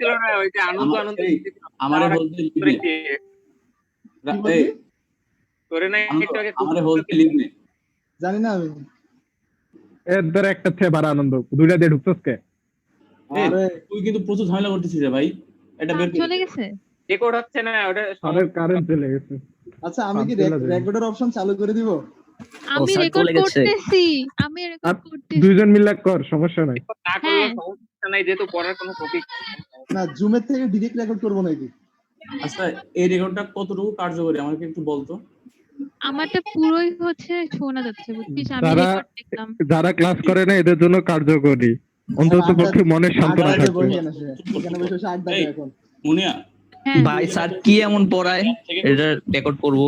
ছিল না ওই যে আনন্দ আনন্দ আমারে বলতে লিখবি এই করে না একটু আগে আমারে বলতে লিখবি জানি না আমি এর ধরে একটা থেকে বাড়া আনন্দ দুইটা দিয়ে ঢুকছস কে আরে তুই কিন্তু প্রচুর ঝামেলা করতেছিস রে ভাই এটা বের চলে গেছে রেকর্ড হচ্ছে না ওটা সারের কারেন্ট চলে গেছে আচ্ছা আমি কি রেকর্ডের অপশন চালু করে দিব আমি রেকর্ড করতেছি আমি রেকর্ড করতেছি দুইজন মিলে কর সমস্যা নাই না করলে সমস্যা নাই যেহেতু পড়ার কোনো টপিক না জুমের থেকে ডাইরেক্ট রেকর্ড করব নাকি আচ্ছা এই রেকর্ডটা কতটুকু কার্যকরী আমাকে একটু বলতো আমারটা পুরোই হচ্ছে শোনা যাচ্ছে বুঝছিস আমি যারা রেকর্ড দেখলাম যারা ক্লাস করে না এদের জন্য কার্যকরী অন্তত পক্ষে মনের সান্ত্বনা থাকবে এখানে বসে আড্ডা দেয় এখন মুনিয়া হ্যাঁ ভাই স্যার কি এমন পড়ায় এটা রেকর্ড করব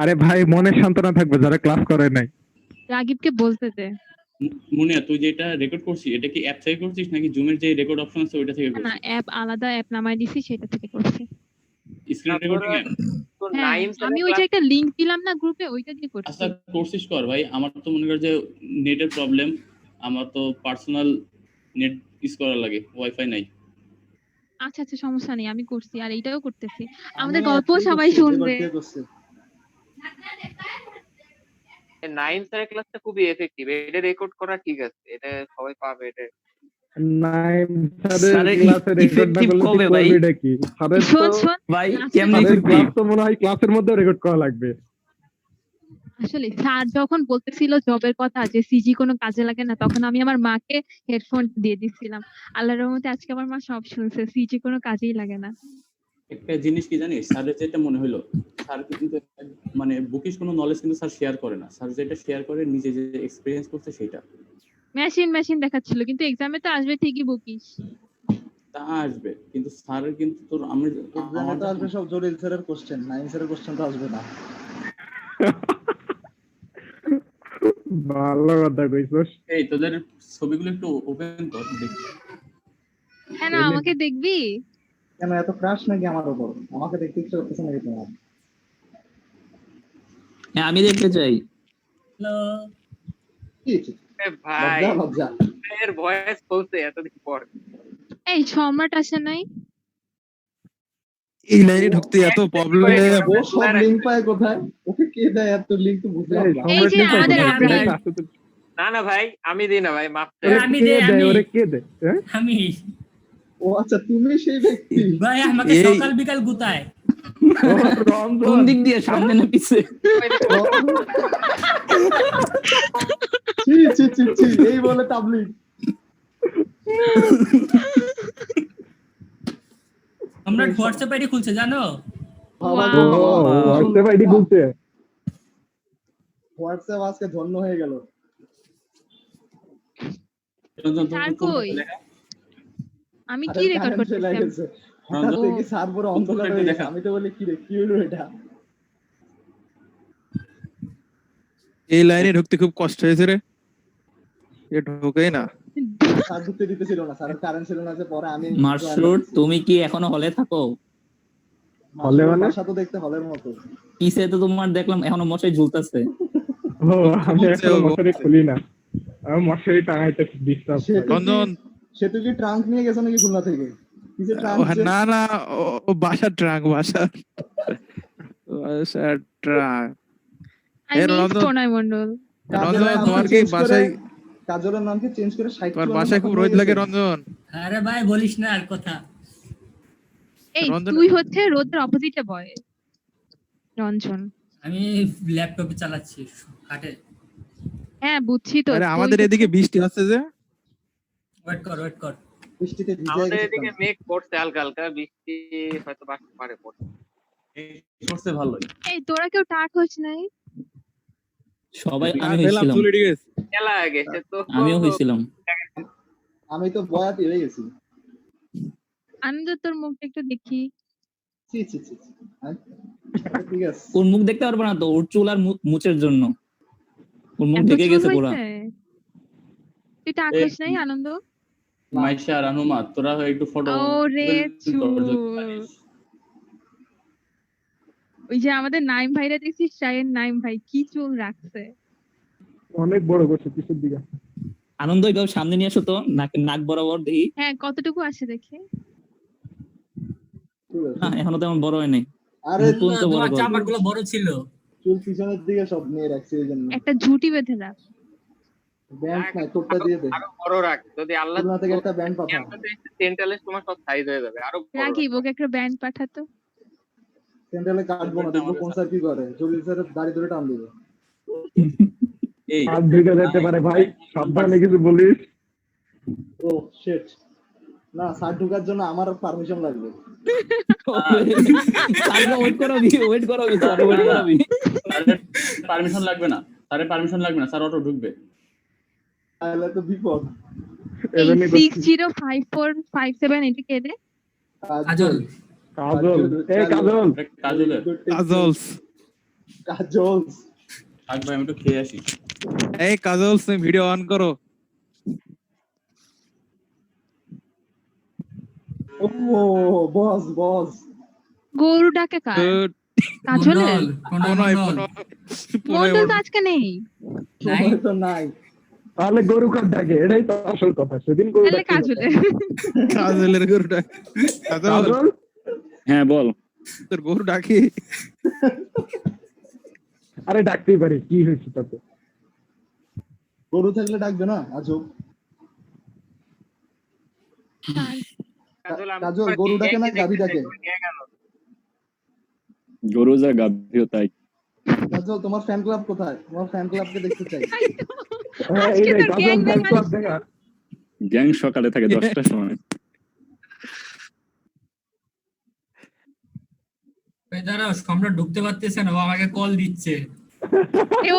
আরে ভাই মনের সান্ত্বনা থাকবে যারা ক্লাস করে নাই রাগিবকে বলতে দে মুনিয়া তুই যেটা রেকর্ড করছিস এটা কি অ্যাপ থেকে করছিস নাকি জুমের যে রেকর্ড অপশন আছে ওইটা থেকে না করছিস অ্যাপ আলাদা অ্যাপ নামাই দিছি সেটা থেকে করছি স্ক্রিন রেকর্ডিং এ তো হ্যাঁ, 9 আমি ওই যে একটা লিংক দিলাম না গ্রুপে ওইটা দিয়ে করছি আচ্ছা কোর্সিস কর ভাই আমার তো মনে কর যে নেটের প্রবলেম আমার তো পার্সোনাল নেট ইউজ করা লাগে ওয়াইফাই নাই আচ্ছা আচ্ছা সমস্যা নেই আমি করছি আর এইটাও করতেছি আমাদের গল্প সবাই শুনবে 9 স্যারের ক্লাসটা খুবই এফেক্টিভ এটা রেকর্ড করা ঠিক আছে এটা সবাই পাবে এটা নাইম স্যারের স্যারের ক্লাসে রেকর্ড না effective করলে কবে ভাই? করবে এটা কি স্যারের শোন তো শোন ভাই আচ্ছা, কেমনে স্যারের করবি ক্লাস তো মনে হয় ক্লাসের মধ্যে রেকর্ড করা লাগবে আসলে স্যার যখন বলতেছিল জবের কথা যে সিজি কোনো কাজে লাগে না তখন আমি আমার মাকে হেডফোন দিয়ে দিচ্ছিলাম আল্লাহর রহমতে আজকে আমার মা সব শুনছে সিজি কোনো কাজেই লাগে না একটা জিনিস কি জানিস স্যারের যেটা মনে হলো স্যার কিন্তু মানে বুকিশ কোনো নলেজ কিন্তু স্যার শেয়ার করে না স্যার যেটা শেয়ার করে নিজে যে এক্সপেরিয়েন্স করছে সেটা মেশিন দেখাচ্ছিল কিন্তু এক্সামে তো আসবে ঠিকই বকিস তা আসবে কিন্তু স্যারের কিন্তু তোর আমি এক্সামে তো আসবে সব জরিল স্যারের কোশ্চেন 9 স্যারের কোশ্চেন তো আসবে না ভালো কথা কইছস এই তোদের ছবিগুলো একটু ওপেন কর দেখি হ্যাঁ না আমাকে দেখবি কেন এত ক্রাশ নাকি আমার উপর আমাকে দেখতে ইচ্ছে করতেছে নাকি তোমার হ্যাঁ আমি দেখতে চাই কি হচ্ছে? ভাই লজ্জা এর ভয়েস বলতে এতদিন পর এই সম্রাট আসে নাই এই লাইনে ঢুকতে এত প্রবলেম ও সব লিংক পায় কোথায় ওকে কে দেয় এত লিংক তো বুঝলাম না এই যে আমাদের আবরার না ভাই আমি দিই না ভাই মাফ আমি দেই ওরে কে দেয় হ্যাঁ আমি ও আচ্ছা তুমি সেই ব্যক্তি ভাই আমাকে সকাল বিকাল গুতায় কোন দিক দিয়ে সামনে না পিছে ছি এই বলে তাবলিগ আমরা হোয়াটসঅ্যাপ আইডি খুলছে জানো হোয়াটসঅ্যাপ আইডি খুলছে হোয়াটসঅ্যাপ আজকে ধন্য হয়ে গেল স্যার কই আমি কি রেকর্ড করতেছি হঠাৎ থেকে স্যার পুরো অন্ধকার হয়ে গেছে আমি তো বলি কি রে কি হলো এটা এই লাইনে ঢুকতে খুব কষ্ট হয়েছে রে এ ঢোকেই না স্যার ঢুকতে দিতেছিল না স্যার কারেন্ট ছিল না যে পরে আমি মাশরুট তুমি কি এখনো হলে থাকো হলে মানে বাসা তো দেখতে হলের মতো পিছে তো তোমার দেখলাম এখনো মশাই ঝুলতাছে ও আমি এখনো মশারি খুলি না আমি মশারি টাঙাইতে ডিস্টার্ব রঞ্জন সে তো কি ট্রাঙ্ক নিয়ে গেছে নাকি খুলনা থেকে কি যে ট্রাঙ্ক না না ও বাসার ট্রাঙ্ক বাসার ট্রাঙ্ক আমি প্রণয় মণ্ডল রঞ্জন তোমার কি বাসায় কাজলের নাম কি চেঞ্জ করে 60 তোমার বাসায় খুব রোদ লাগে রঞ্জন আরে ভাই বলিস না আর কথা এই তুই হচ্ছে রোদের অপোজিটে বয় রঞ্জন আমি ল্যাপটপে চালাচ্ছি কাটে হ্যাঁ বুঝছি তো আরে আমাদের এদিকে বৃষ্টি হচ্ছে যে ওয়েট কর বৃষ্টিতে ভিজে আমাদের গেছে এদিকে মেঘ পড়ছে হালকা হালকা বৃষ্টি হয়তো বাড়তে পারে পড়তে করতে ভালোই এই তোরা কেউ টাক হইছ নাই সবাই আমি হইছিলাম খেলা গেছে তো আমিও হইছিলাম আমি তো বয়াতি হয়ে গেছি আনন্দ তোর মুখটা একটু দেখি ছি ঠিক আছে ওর মুখ দেখতে পারবো না তো ওর চুল আর মুচের জন্য ওর মুখ ঢেকে গেছে পুরো তুই টাক হইছ নাই আনন্দ মাইশা আর আনুমা তোরা একটু ফটো ওরে চুল ওই যে আমাদের নাইম ভাইরা দেখছিস শায়ের নাইম ভাই কি চুল রাখছে অনেক বড় করছে পিছের দিকে আনন্দ এইভাবে সামনে নিয়ে আসো তো নাক বরাবর দেখি হ্যাঁ কতটুকু আসে দেখে না এখনো তেমন বড় হয় নাই আরে চুল তো বড় তোমার কর। চাপার গুলো বড় ছিল। চুল পিছনের দিকে সব নিয়ে রাখছি এই জন্য। একটা ঝুটি বেঁধে রাখ। ব্যান্ড নাই, তোরটা দিয়ে দে। আরো বড় রাখ, যদি আল্লাহ খুলনা থেকে একটা ব্যান্ড পাঠা। সেন্ট্রালে তোমার সব সাইজ হয়ে যাবে, আরো বড় রাখি রাখ। ওকে একটা ব্যান্ড পাঠাতো। সেন্ট্রালে কাটবো না, দেখবো কোন স্যার কি করে। জলিল স্যারের দাড়ি ধরে টান দিবে। এই হাত ধুইতে যেতে পারে ভাই, সাবধানে কিছু বলিস। ও শিট, না স্যার ঢোকার জন্য আমার পারমিশন লাগবে। স্যারকে ওয়েট করাবি স্যার ওয়েট করাবি। পারমিশন লাগবে না, স্যারের পারমিশন লাগবে না, স্যার অটো ঢুকবে। তাহলে তো বিপদ। এই এজন্যই করছি। 605457 এটা কে রে? কাজল। কাজল, এই কাজল, কাজলের কাজলস কাজল। থাক ভাই, আমি একটু খেয়ে আসি। এই কাজলস তুমি ভিডিও অন করো। ও বস বস। গরু ডাকে কার? গুড কাজলের? মন্ডল। মন্ডল তো আজকে নেই। নাই? সময় তো নাই। তাহলে গরু কার ডাকে? এটাই তো আসল কথা। সেদিন গরু তাহলে ডাকে কাজলের। কাজলের গরুটা কাজল কাজল, হ্যাঁ বল। তোর গরু ডাকি। আরে ডাকতেই পারি, কি হয়েছে তাতে? গরু থাকলে ডাকবে না আজব। কাজল গরু ডাকে না গাভী ডাকে? গরু যা গাভীও তাই। কাজল তোমার ফ্যান ক্লাব কোথায়? তোমার ফ্যান ক্লাবকে দেখতে চাই। হ্যাঁ, আজকে এইটাই তো কাজল গ্যাং ফ্যান ক্লাব বেঙ্গল। দেখা। গ্যাং সকালে থাকে 10টার সময়। এই দাঁড়াও, সম্রাট ঢুকতে পারতেছে না, ও আমাকে কল দিচ্ছে।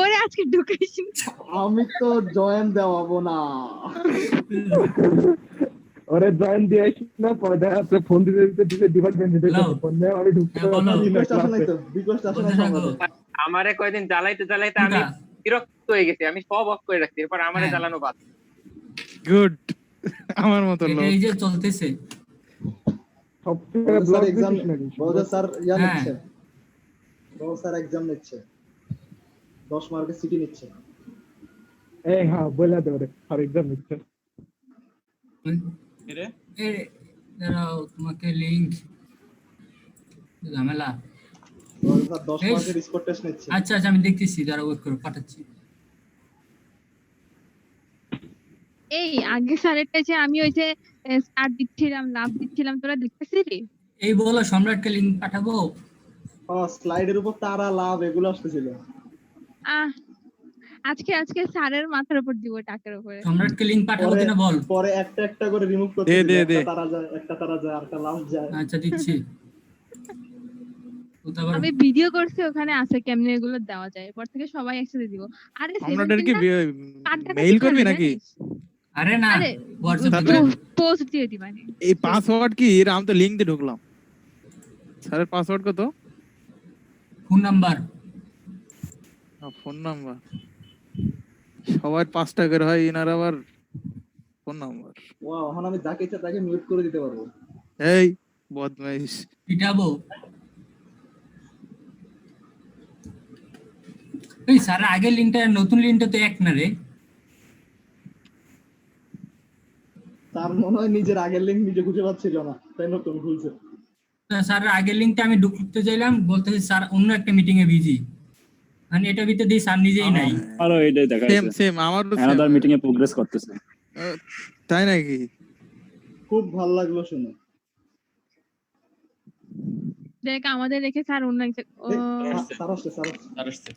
ওরে আজকে ঢুকাইছি। আমি তো জয়েন দেওয়াবো না। ওরে জয়েন দিয়ে আসি না, পরে দেখা যাচ্ছে ফোন দিতে ডিপার্টমেন্ট দিতে Hello? ফোন দেয়, আমি ঢুকতে হ্যাঁ, বলো। পারছি না রিকোয়েস্ট আসে নাই ক্লাসে। তো, রিকোয়েস্ট আসে নাই বলতে থাকো। সম্রাটের। আমারে কয়দিন জ্বালাইতে আমি কোনটা? বিরক্ত হয়ে গেছি, আমি সব অফ করে রাখছি, এরপর আমারে হ্যাঁ। জ্বালানো বাদ। গুড আমার মতো লোক। এই যে চলতেছে। সব থেকে বড় ব্লগ স্যার এক্সাম, দিছিস নাকি? বড় স্যার ইয়া হ্যাঁ। নিচ্ছে। বড় স্যার এক্সাম নিচ্ছে। 10 মার্কের সিটি নিচ্ছে। এই হ্যাঁ, বলে দে ওরে, আর এক্সাম নিচ্ছে। এরে এই দাঁড়াও, তোমাকে লিংক ঝামেলা। বড় স্যার 10 এই- মার্কের স্কোর টেস্ট নিচ্ছে। আচ্ছা আচ্ছা, আমি দেখতেছি, দাঁড়াও ওয়েট করো, পাঠাচ্ছি। এই আগে স্যারেরটা যে আমি ওই যে স্টার দিচ্ছিলাম, লাভ দিচ্ছিলাম, তোরা দেখতেছিলি? এই বলো, সম্রাটকে লিংক পাঠাবো? স্লাইডের উপর তারা লাভ এগুলো আসতেছিল। আহ আজকে স্যারের মাথার উপর দিব, টাকের উপরে। সম্রাটকে লিংক পাঠাবো পরে কিনা বল। পরে একটা একটা করে রিমুভ করতে দে, দিবে। দে, একটা দে। তারা যায়, একটা তারা যায়, আর একটা লাভ যায়। আচ্ছা দিচ্ছি। ও তো আবার আমি ভিডিও করছি, ওখানে আছে কেমনে এগুলো দেওয়া যায়, এরপর থেকে সবাই একসাথে দিব। আরে সম্রাটের কি 17 কার্ডটা মেইল কি করবি খাবে নাকি? জানিস? আরে না, আরে হোয়াটসঅ্যাপ তারপরে? পোস্ট দিয়ে দিবানি। এই পাসওয়ার্ড কি? এর আমি তো লিংক দিয়ে ঢুকলাম। স্যারের পাসওয়ার্ড কত? Phone number. Phone number. সবার 5টা করে হয়, এনার আবার ফোন নাম্বার। ওয়াও, এখন আমি যাকে ইচ্ছা তাকে মিউট করে দিতে পারবো। এই বদমাইশ। পিটাবো। এই স্যার, আগের লিঙ্কটা নতুন লিঙ্কটা তো এক না রে। তার মনে হয় নিজের আগের লিঙ্ক নিজে খুঁজে পাচ্ছিল না, তাই নতুন খুলছে। স্যার আগের লিঙ্কটা আমি ঢুকতে চাইলাম, বলতেছি স্যার অন্য একটা মিটিং এ বিজি। মানে এটা ভিতরে দিয়ে স্যার নিজেই নাই। আরো এইটাই সেম দেখাইছে, সেম আমারও অ্যানাদার সেম। মিটিং এ প্রোগ্রেস করতেছে। তাই নাকি? খুব ভালো লাগলো শুনে। দেখ আমাদের রেখে স্যার অন্য এক জায়গায়- ও স্যার আসছে, স্যার আসছে। স্যার আসছে।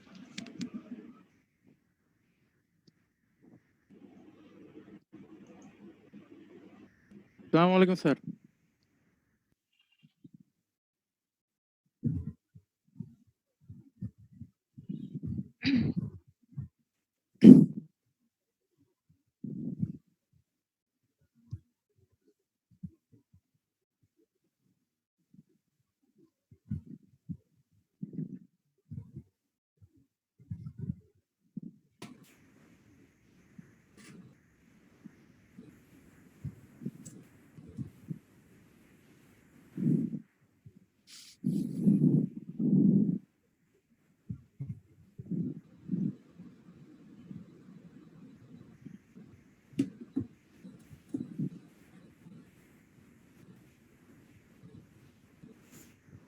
আসসালামু আলাইকুম স্যার।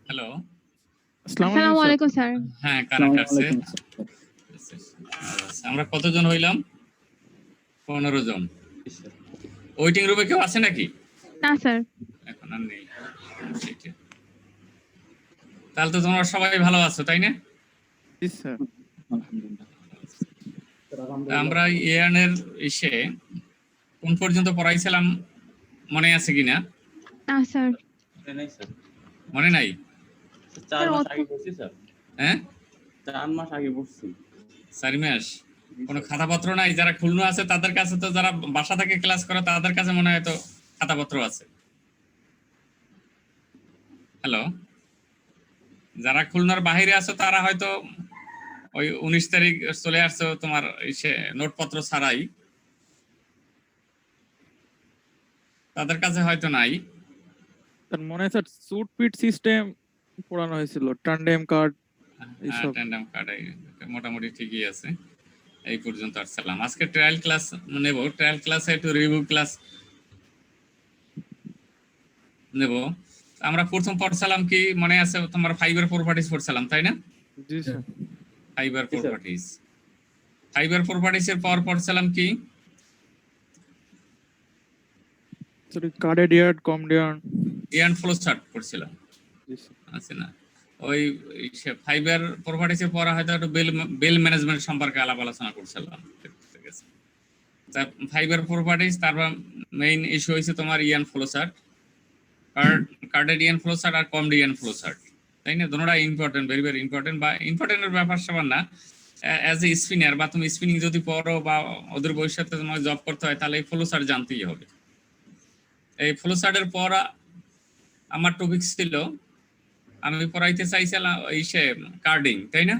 হ্যালো, আসসালামু আলাইকুম স্যার। হ্যাঁ কানেক্ট আসছে। আমরা কতজন হইলাম? 15 জন। ওয়েটিং রুমে কেউ আছে নাকি? না স্যার। এখন আর নেই। ঠিক। তাহলে তো তোমরা সবাই ভালো আছো, তাই না? জি স্যার। আমরা ইয়ানের ইসে কোন পর্যন্ত পড়াইছিলাম মনে আছে কিনা? না স্যার। নাই স্যার, মনে নাই? 4 মাস আগে পড়ছি স্যার। হ্যাঁ 4 মাস আগে পড়ছি। 4 মাস। কোনো খাতাপত্র নাই? যারা খুলনা আছে তাদের কাছে তো, যারা বাসা থেকে ক্লাস করে তাদের কাছে মনে হয় তো খাতাপত্র আছে। হ্যালো, যারা খুলনার বাহিরে আছো তারা হয়তো ওই 19 তারিখ চলে আসছো তোমার ইসে নোটপত্র ছাড়াই, তাদের কাছে হয়তো নাই। তার মনে হয় স্যার সুট পিট সিস্টেম পড়ানো হয়েছিল, টান্ডেম কার্ড এইসব। ট্যান্ডাম কার্ড মোটামুটি ঠিকই আছে। এই পর্যন্ত আসছিলাম। আজকে ট্রায়াল ক্লাস নেব, ট্রায়াল ক্লাসে একটু রিভিউ ক্লাস নেব। আমরা প্রথম পড়ছিলাম কি মনে আছে তোমার ফাইবার প্রপার্টিজ পড়ছিলাম, তাই না? জি sir. Fibre properties, fibre properties এর পর পড়ছিলাম কি? Sorry, carded yarn, combed yarn. Yarn flow chart পড়ছিলাম, জি স্যার। আছে না? ওই ফাইবার প্রপার্টিজ এর পর হয়তো একটু বেল ম্যানেজমেন্ট সম্পর্কে আলাপ আলোচনা করছিলাম। ঠিক আছে, ফাইবার প্রপার্টিজ। তারপর মেইন ইস্যু হয়েছে তোমার yarn flow chart, carded yarn flow chart আর কমড ইয়ার্ন ফ্লো চার্ট, তাই না? দুটোটা ইম্পর্টেন্ট, ভেরি ভেরি ইম্পর্টেন্ট। বা ইম্পর্টেন্টের ব্যাপার সবার না, অ্যাজ এ স্পিনার বা তুমি স্পিনিং যদি পড়ো বা ওদের ভবিষ্যতে তোমার জব করতে হয় তাহলে এই ফ্লো চার্ট জানতেই হবে। এই ফ্লো চার্টের পর আমার টপিক ছিল, আমি পড়াইতে চাইছিলাম সে কার্ডিং, তাই না?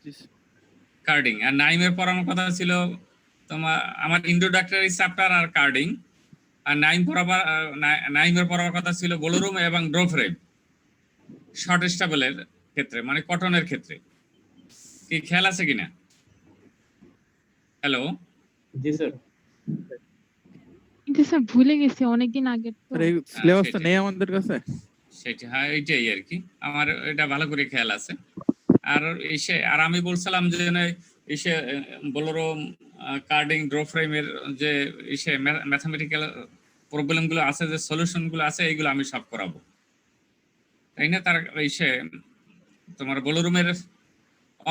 জি স্যার। কার্ডিং। আর নাইমের পর আমার কথা ছিল তোমার আমার ইন্ট্রোডাক্টরি চ্যাপ্টার আর কার্ডিং। আর নাইমের পর আমার কথা ছিল বোলোরুম এবং ড্র ফ্রেম শর্ট স্টাবেলের ক্ষেত্রে, মানে কটনের ক্ষেত্রে। কি খেয়াল আছে কিনা? হ্যালো, জি স্যার। কিন্তু স্যার ভুলে গেছি অনেকদিন আগে তো। আর এই সিলেবাসটা নেই আমাদের কাছে। সেটা হ্যাঁ, এইটাই আর কি, আমার এটা ভালো করে খেয়াল আছে। আর এসে আর আমি বলছিলাম যে এসে বোলোরুম, কার্ডিং, ড্র ফ্রেমের যে এসে ম্যাথমেটিক্যাল প্রবলেম গুলো আছে, যে সলিউশন গুলো আছে, এইগুলো আমি সব করাবো, তাই না? তার এসে তোমার বোলোরুমের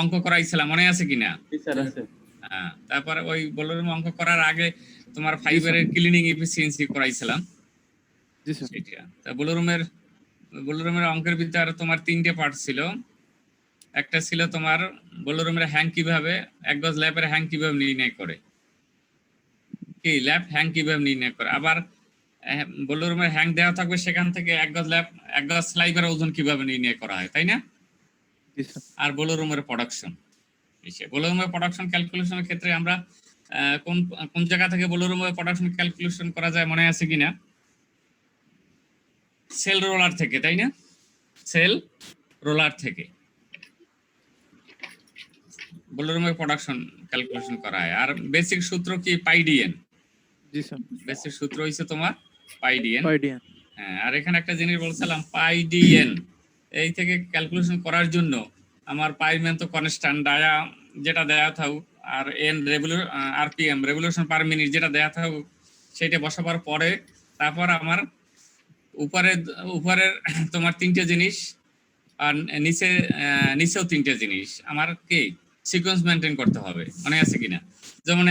অঙ্ক করাইছিলাম, মনে আছে কিনা? জি স্যার আছে। হ্যাঁ, তারপরে ওই বোলোরুম অঙ্ক করার আগে তোমার ফাইবারের ক্লিনিং এফিসিয়েন্সি করাইছিলাম। জি স্যার। সেটা তা বোলোরুমের অঙ্কের ভিতরে তোমার 3টে পার্ট ছিল। একটা ছিল তোমার বোলোরুমের হ্যাং কিভাবে, এক গজ ল্যাপের হ্যাং কিভাবে নির্ণয় করে, কি ল্যাপ হ্যাং কিভাবে নির্ণয় করে। আবার বোলোরুমের হ্যাং দেওয়া থাকবে, সেখান থেকে এক গজ স্লাইভের ওজন কিভাবে নির্ণয় করা হয়, তাই না? জি স্যার। আর বোলোরুমের প্রোডাকশন, বোলোরুমের প্রোডাকশন ক্যালকুলেশনের ক্ষেত্রে আমরা কোন জায়গা থেকে বোলোরুমের প্রোডাকশন ক্যালকুলেশন করা যায় মনে আছে কিনা? সেল রোলার থেকে, তাই না? সেল রোলার থেকে বোলোরুমের প্রোডাকশন ক্যালকুলেশন করা হয়। আর বেসিক সূত্র কি? পাইডিএন। জি স্যার। বেসিক সূত্র হইছে তোমার পাইডিএন। পাইডিয়ান। হ্যাঁ, আর এখানে একটা জিনিস বলছিলাম, পাইডিএন এই থেকে ক্যালকুলেশন করার জন্য আমার পাইম্যান তো কনস্ট্যান্ট ডায়া যেটা দেয়া থাকুক, আর N RPM revolution per minute যেটা দেয়া থাকুক, সেটা বসাবার পরে তারপর আমার উপরের তোমার 3টে জিনিস আর নিচেও 3টে জিনিস আমার কি সিকোয়েন্স মেনটেন করতে হবে, মনে আছে কিনা? যেমন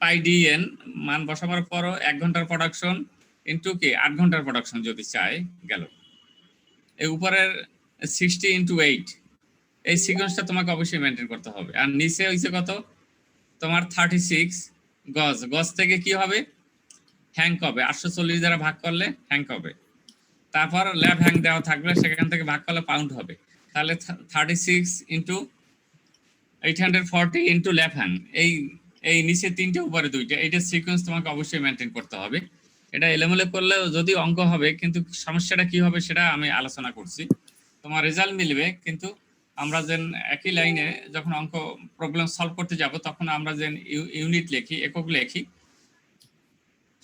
পাইডিএন মান বসাবার পরও 1 ঘন্টার প্রোডাকশন ইন্টু কি 8 ঘন্টার প্রোডাকশন যদি চাই গেল, এই উপরের 60 × 8 এই সিকোয়েন্সটা তোমাকে অবশ্যই মেনটেন করতে হবে। আর নিচে হইছে কত তোমার 36 গজ থেকে কি হবে হ্যাং হবে 840 দ্বারা ভাগ করলে হ্যাং হবে। তারপর ল্যাব হ্যাং দেওয়া থাকবে, সেখান থেকে ভাগ করলে পাউন্ড হবে। তাহলে 36 × 840 × ল্যাব হ্যাং, এই নিচে 3টে উপরে 2টে, এইটার সিকোয়েন্স তোমাকে অবশ্যই মেনটেন করতে হবে। এটা এলোমেলো করলে যদি অঙ্ক হবে, কিন্তু সমস্যাটা কি হবে সেটা আমি আলোচনা করছি। তোমার রেজাল্ট মিলবে, কিন্তু আমরা যেন একই লাইনে যখন অঙ্ক প্রবলেম সলভ করতে যাব তখন আমরা যেন ইউনিট লিখি, একক লিখি,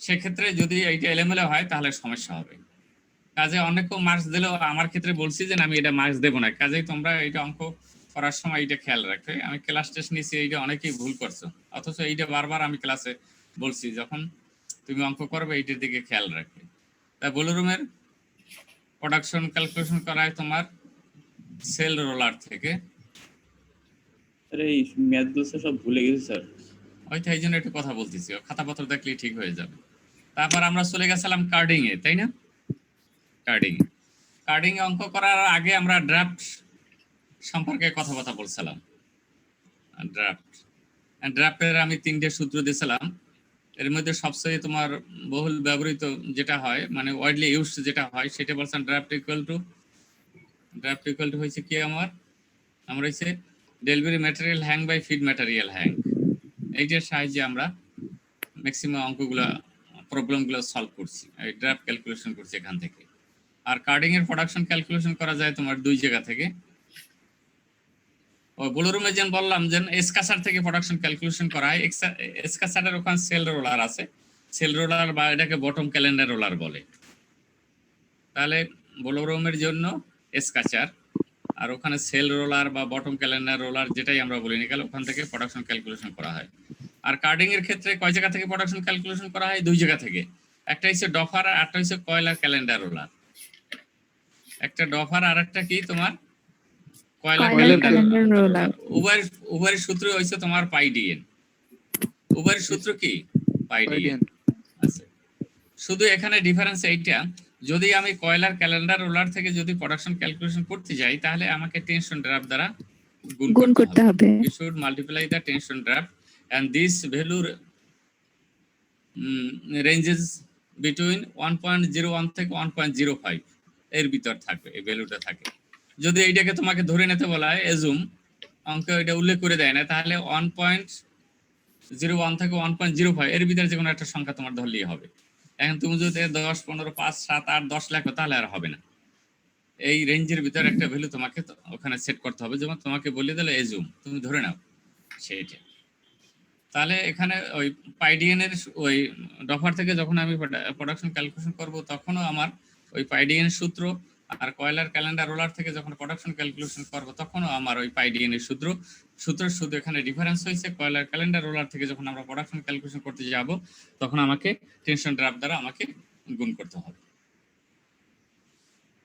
সেক্ষেত্রে যদি এইটা এলোমেলো হয় তাহলে সমস্যা হবে। কাজে অনেক মার্কস দিলেও আমার ক্ষেত্রে বলছি যে না, আমি এটা মার্কস দেবো না। কাজেই তোমরা এটা অঙ্ক করার সময় এটা খেয়াল রাখবে। আমি ক্লাস টেস্ট নিচ্ছি, এইটা অনেকেই ভুল করছো, অথচ এইটা বারবার আমি ক্লাসে বলছি যখন তুমি অঙ্ক করবে এইটার দিকে খেয়াল রাখবে। তা বোলরুমের প্রোডাকশন ক্যালকুলেশন করায় তোমার সেল রোলার থেকে। স্যার এই ম্যাথগুলো সব ভুলে গেছি স্যার। হয়তো এই জন্য একটু কথা বলতেছি, খাতাপত্র দেখলেই ঠিক হয়ে যাবে। তারপর আমরা চলে গেছিলাম কার্ডিং এ, তাই না? কার্ডিং এ অঙ্ক করার আগে আমরা ড্রাফট সম্পর্কে কথাবার্তা বলছিলাম। ড্রাফটের আমি 3টে সূত্র দিয়েছিলাম। এর মধ্যে সবচেয়ে তোমার বহুল ব্যবহৃত যেটা হয়, মানে ওয়াইডলি ইউজড যেটা হয়, সেটা বলছেন ড্রাফট ইকুয়াল টু হয়েছে কি আমরা হচ্ছে delivery material hang by feed material hang. এইটার সাহায্যে আমরা ম্যাক্সিমাম প্রবলেমগুলো সলভ করছি, এই ড্রাফট ক্যালকুলেশন করছি এখান থেকে। আর কার্ডিং এর প্রোডাকশন ক্যালকুলেশন করা যায় তোমার 2 জায়গা থেকে। বোলরুমে যেন বললাম যে এসকাসার থেকে প্রোডাকশন ক্যালকুলেশন করা হয়। এসকাসারের ওখানে সেল রোলার আছে, সেল রোলার বা এটাকে বটম ক্যালেন্ডার রোলার বলে। তাহলে বোলরুমের জন্য এসকাসার, আর ওখানে সেল রোলার বা বটম ক্যালেন্ডার রোলার যেটাই আমরা বলি না কেন, ওখান থেকে প্রোডাকশন ক্যালকুলেশন করা হয়। আর কার্ডিং এর ক্ষেত্রে কয় জায়গা থেকে প্রোডাকশন ক্যালকুলেশন করা হয়? 2 জায়গা থেকে। একটা হচ্ছে ডফার আর একটা হচ্ছে কয়লার ক্যালেন্ডার রোলার। একটা ডফার আর একটা কি তোমার কয়লার ক্যালেন্ডার রোলার। উভয়ের সূত্র হচ্ছে তোমার পাই ডিএন। উভয়ের সূত্র কি? পাই ডিএন। আচ্ছা, শুধু এখানে ডিফারেন্স এইটা, যদি আমি কয়লার ক্যালেন্ডার রোলার থেকে যদি প্রোডাকশন ক্যালকুলেশন করতে যাই, তাহলে আমাকে টেনশন ড্রাফট দ্বারা গুণ করতে হবে। You should multiply the tension draft and this value ranges between 1.01 থেকে 1.05 এর ভিতর থাকবে, এই ভ্যালুটা থাকে। যদি এইটাকে তোমাকে ধরে নিতে বলা হয়, এজুম অঙ্কে এটা উল্লেখ করে দেয় না, তাহলে 1.01 থেকে 1.05 এর ভিতরে যে কোনো একটা সংখ্যা তোমার ধরলেই হবে। এখন তুমি যদি 10, 15, 5, 7, 8, 10 লেখো তাহলে আর হবে না। এই রেঞ্জের ভিতরে একটা ভ্যালু তোমাকে ওখানে সেট করতে হবে। যেমন তোমাকে বলে দিলে এজুম, তুমি ধরে নাও সেইটা। তাহলে এখানে ওই পাইডিএন এর ওই ডফার থেকে যখন আমি প্রোডাকশন ক্যালকুলেশন করব, তখনও আমার ওই পাইডিএন সূত্র, আর কয়লার ক্যালেন্ডার রোলার থেকে যখন প্রোডাকশন ক্যালকুলেশন করব, তখনও আমার ওই পাইডিএন এর সূত্র শুধু এখানে ডিফারেন্স হয়েছে। কয়লার ক্যালেন্ডার রোলার থেকে যখন আমরা প্রোডাকশন ক্যালকুলেশন করতে যাব, তখন আমাকে টেনশন ড্রাফট দ্বারা আমাকে গুণ করতে হবে,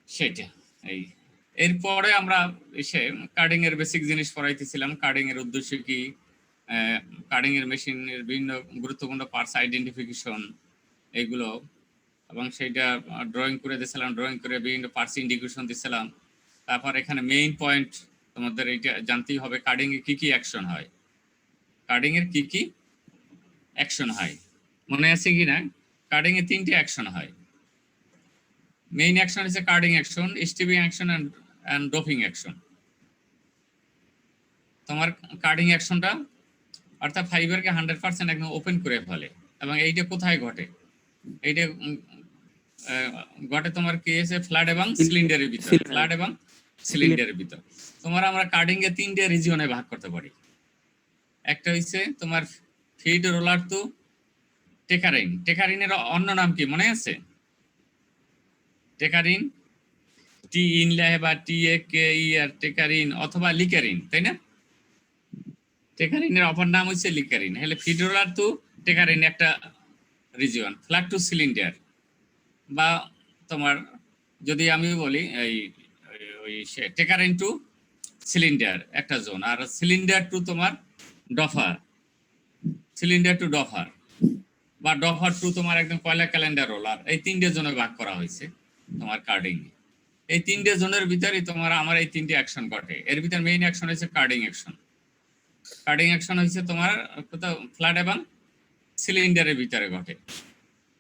সেটা। এরপরে আমরা এসে কার্ডিং এর বেসিক জিনিস পড়াইতেছিলাম। কার্ডিং এর উদ্দেশ্য কি, কার্ডিং এর মেশিনের বিভিন্ন গুরুত্বপূর্ণ পার্টস আইডেন্টিফিকেশন এগুলো, এবং সেইটা ড্রয়িং করে দিয়েছিলাম। ড্রয়িং করে বিভিন্ন পার্টস ইন্ডিকেশন দিয়েছিলাম। তারপর এখানে মেইন পয়েন্ট তোমাদের এইটা জানতেই হবে, কার্ডিং এ কি কি অ্যাকশন হয়। কার্ডিং এর কি কি অ্যাকশন হয় মনে আছে কি না? কার্ডিং এ 3টে অ্যাকশন হয়। মেইন অ্যাকশন হচ্ছে carding action, stripping action and doffing action. তোমার কার্ডিং অ্যাকশনটা অর্থাৎ ফাইবারকে 100% একদম ওপেন করে ফেলে। এবং এইটা কোথায় ঘটে? এইটা ঘটে তোমার কি আছে, ফ্ল্যাট এবং সিলিন্ডারের ভিতর। ফ্ল্যাট এবং সিলিন্ডারের ভিতর তোমার আমরা কার্ডিং এ 3টে রিজিয়নে ভাগ করতে পারি। একটা হচ্ছে তোমার ফিড রোলার টু টেকারিন। টেকারিনের অন্য নাম কি মনে আছে? টেকারিন, টি ইনলে বা টি এ কে ই আর টেকারিন, অথবা লিকারিন, তাই না? টেকারিনের অপর নাম হচ্ছে লিকারিন। হলে ফিড রোলার টু টেকারিন একটা রিজিয়ন, ফ্ল্যাট টু সিলিন্ডার, বা তোমার যদি আমি বলি এই টেকারিন টু সিলিন্ডার একটা জোন, আর সিলিন্ডার টু তোমার ডফার, সিলিন্ডার টু ডফার, বা ডফার টু তোমার একদম কয়লা ক্যালেন্ডার রোলার। এই 3টে জোনে ভাগ করা হয়েছে তোমার কার্ডিং। এই 3টে জোনের ভিতরে তোমার আমার এই 3টে অ্যাকশন ঘটে। এর ভিতর মেইন অ্যাকশন হচ্ছে কার্ডিং অ্যাকশন। কার্ডিং অ্যাকশন হচ্ছে তোমার ফ্ল্যাট এবং সিলিন্ডারের ভিতরে ঘটে।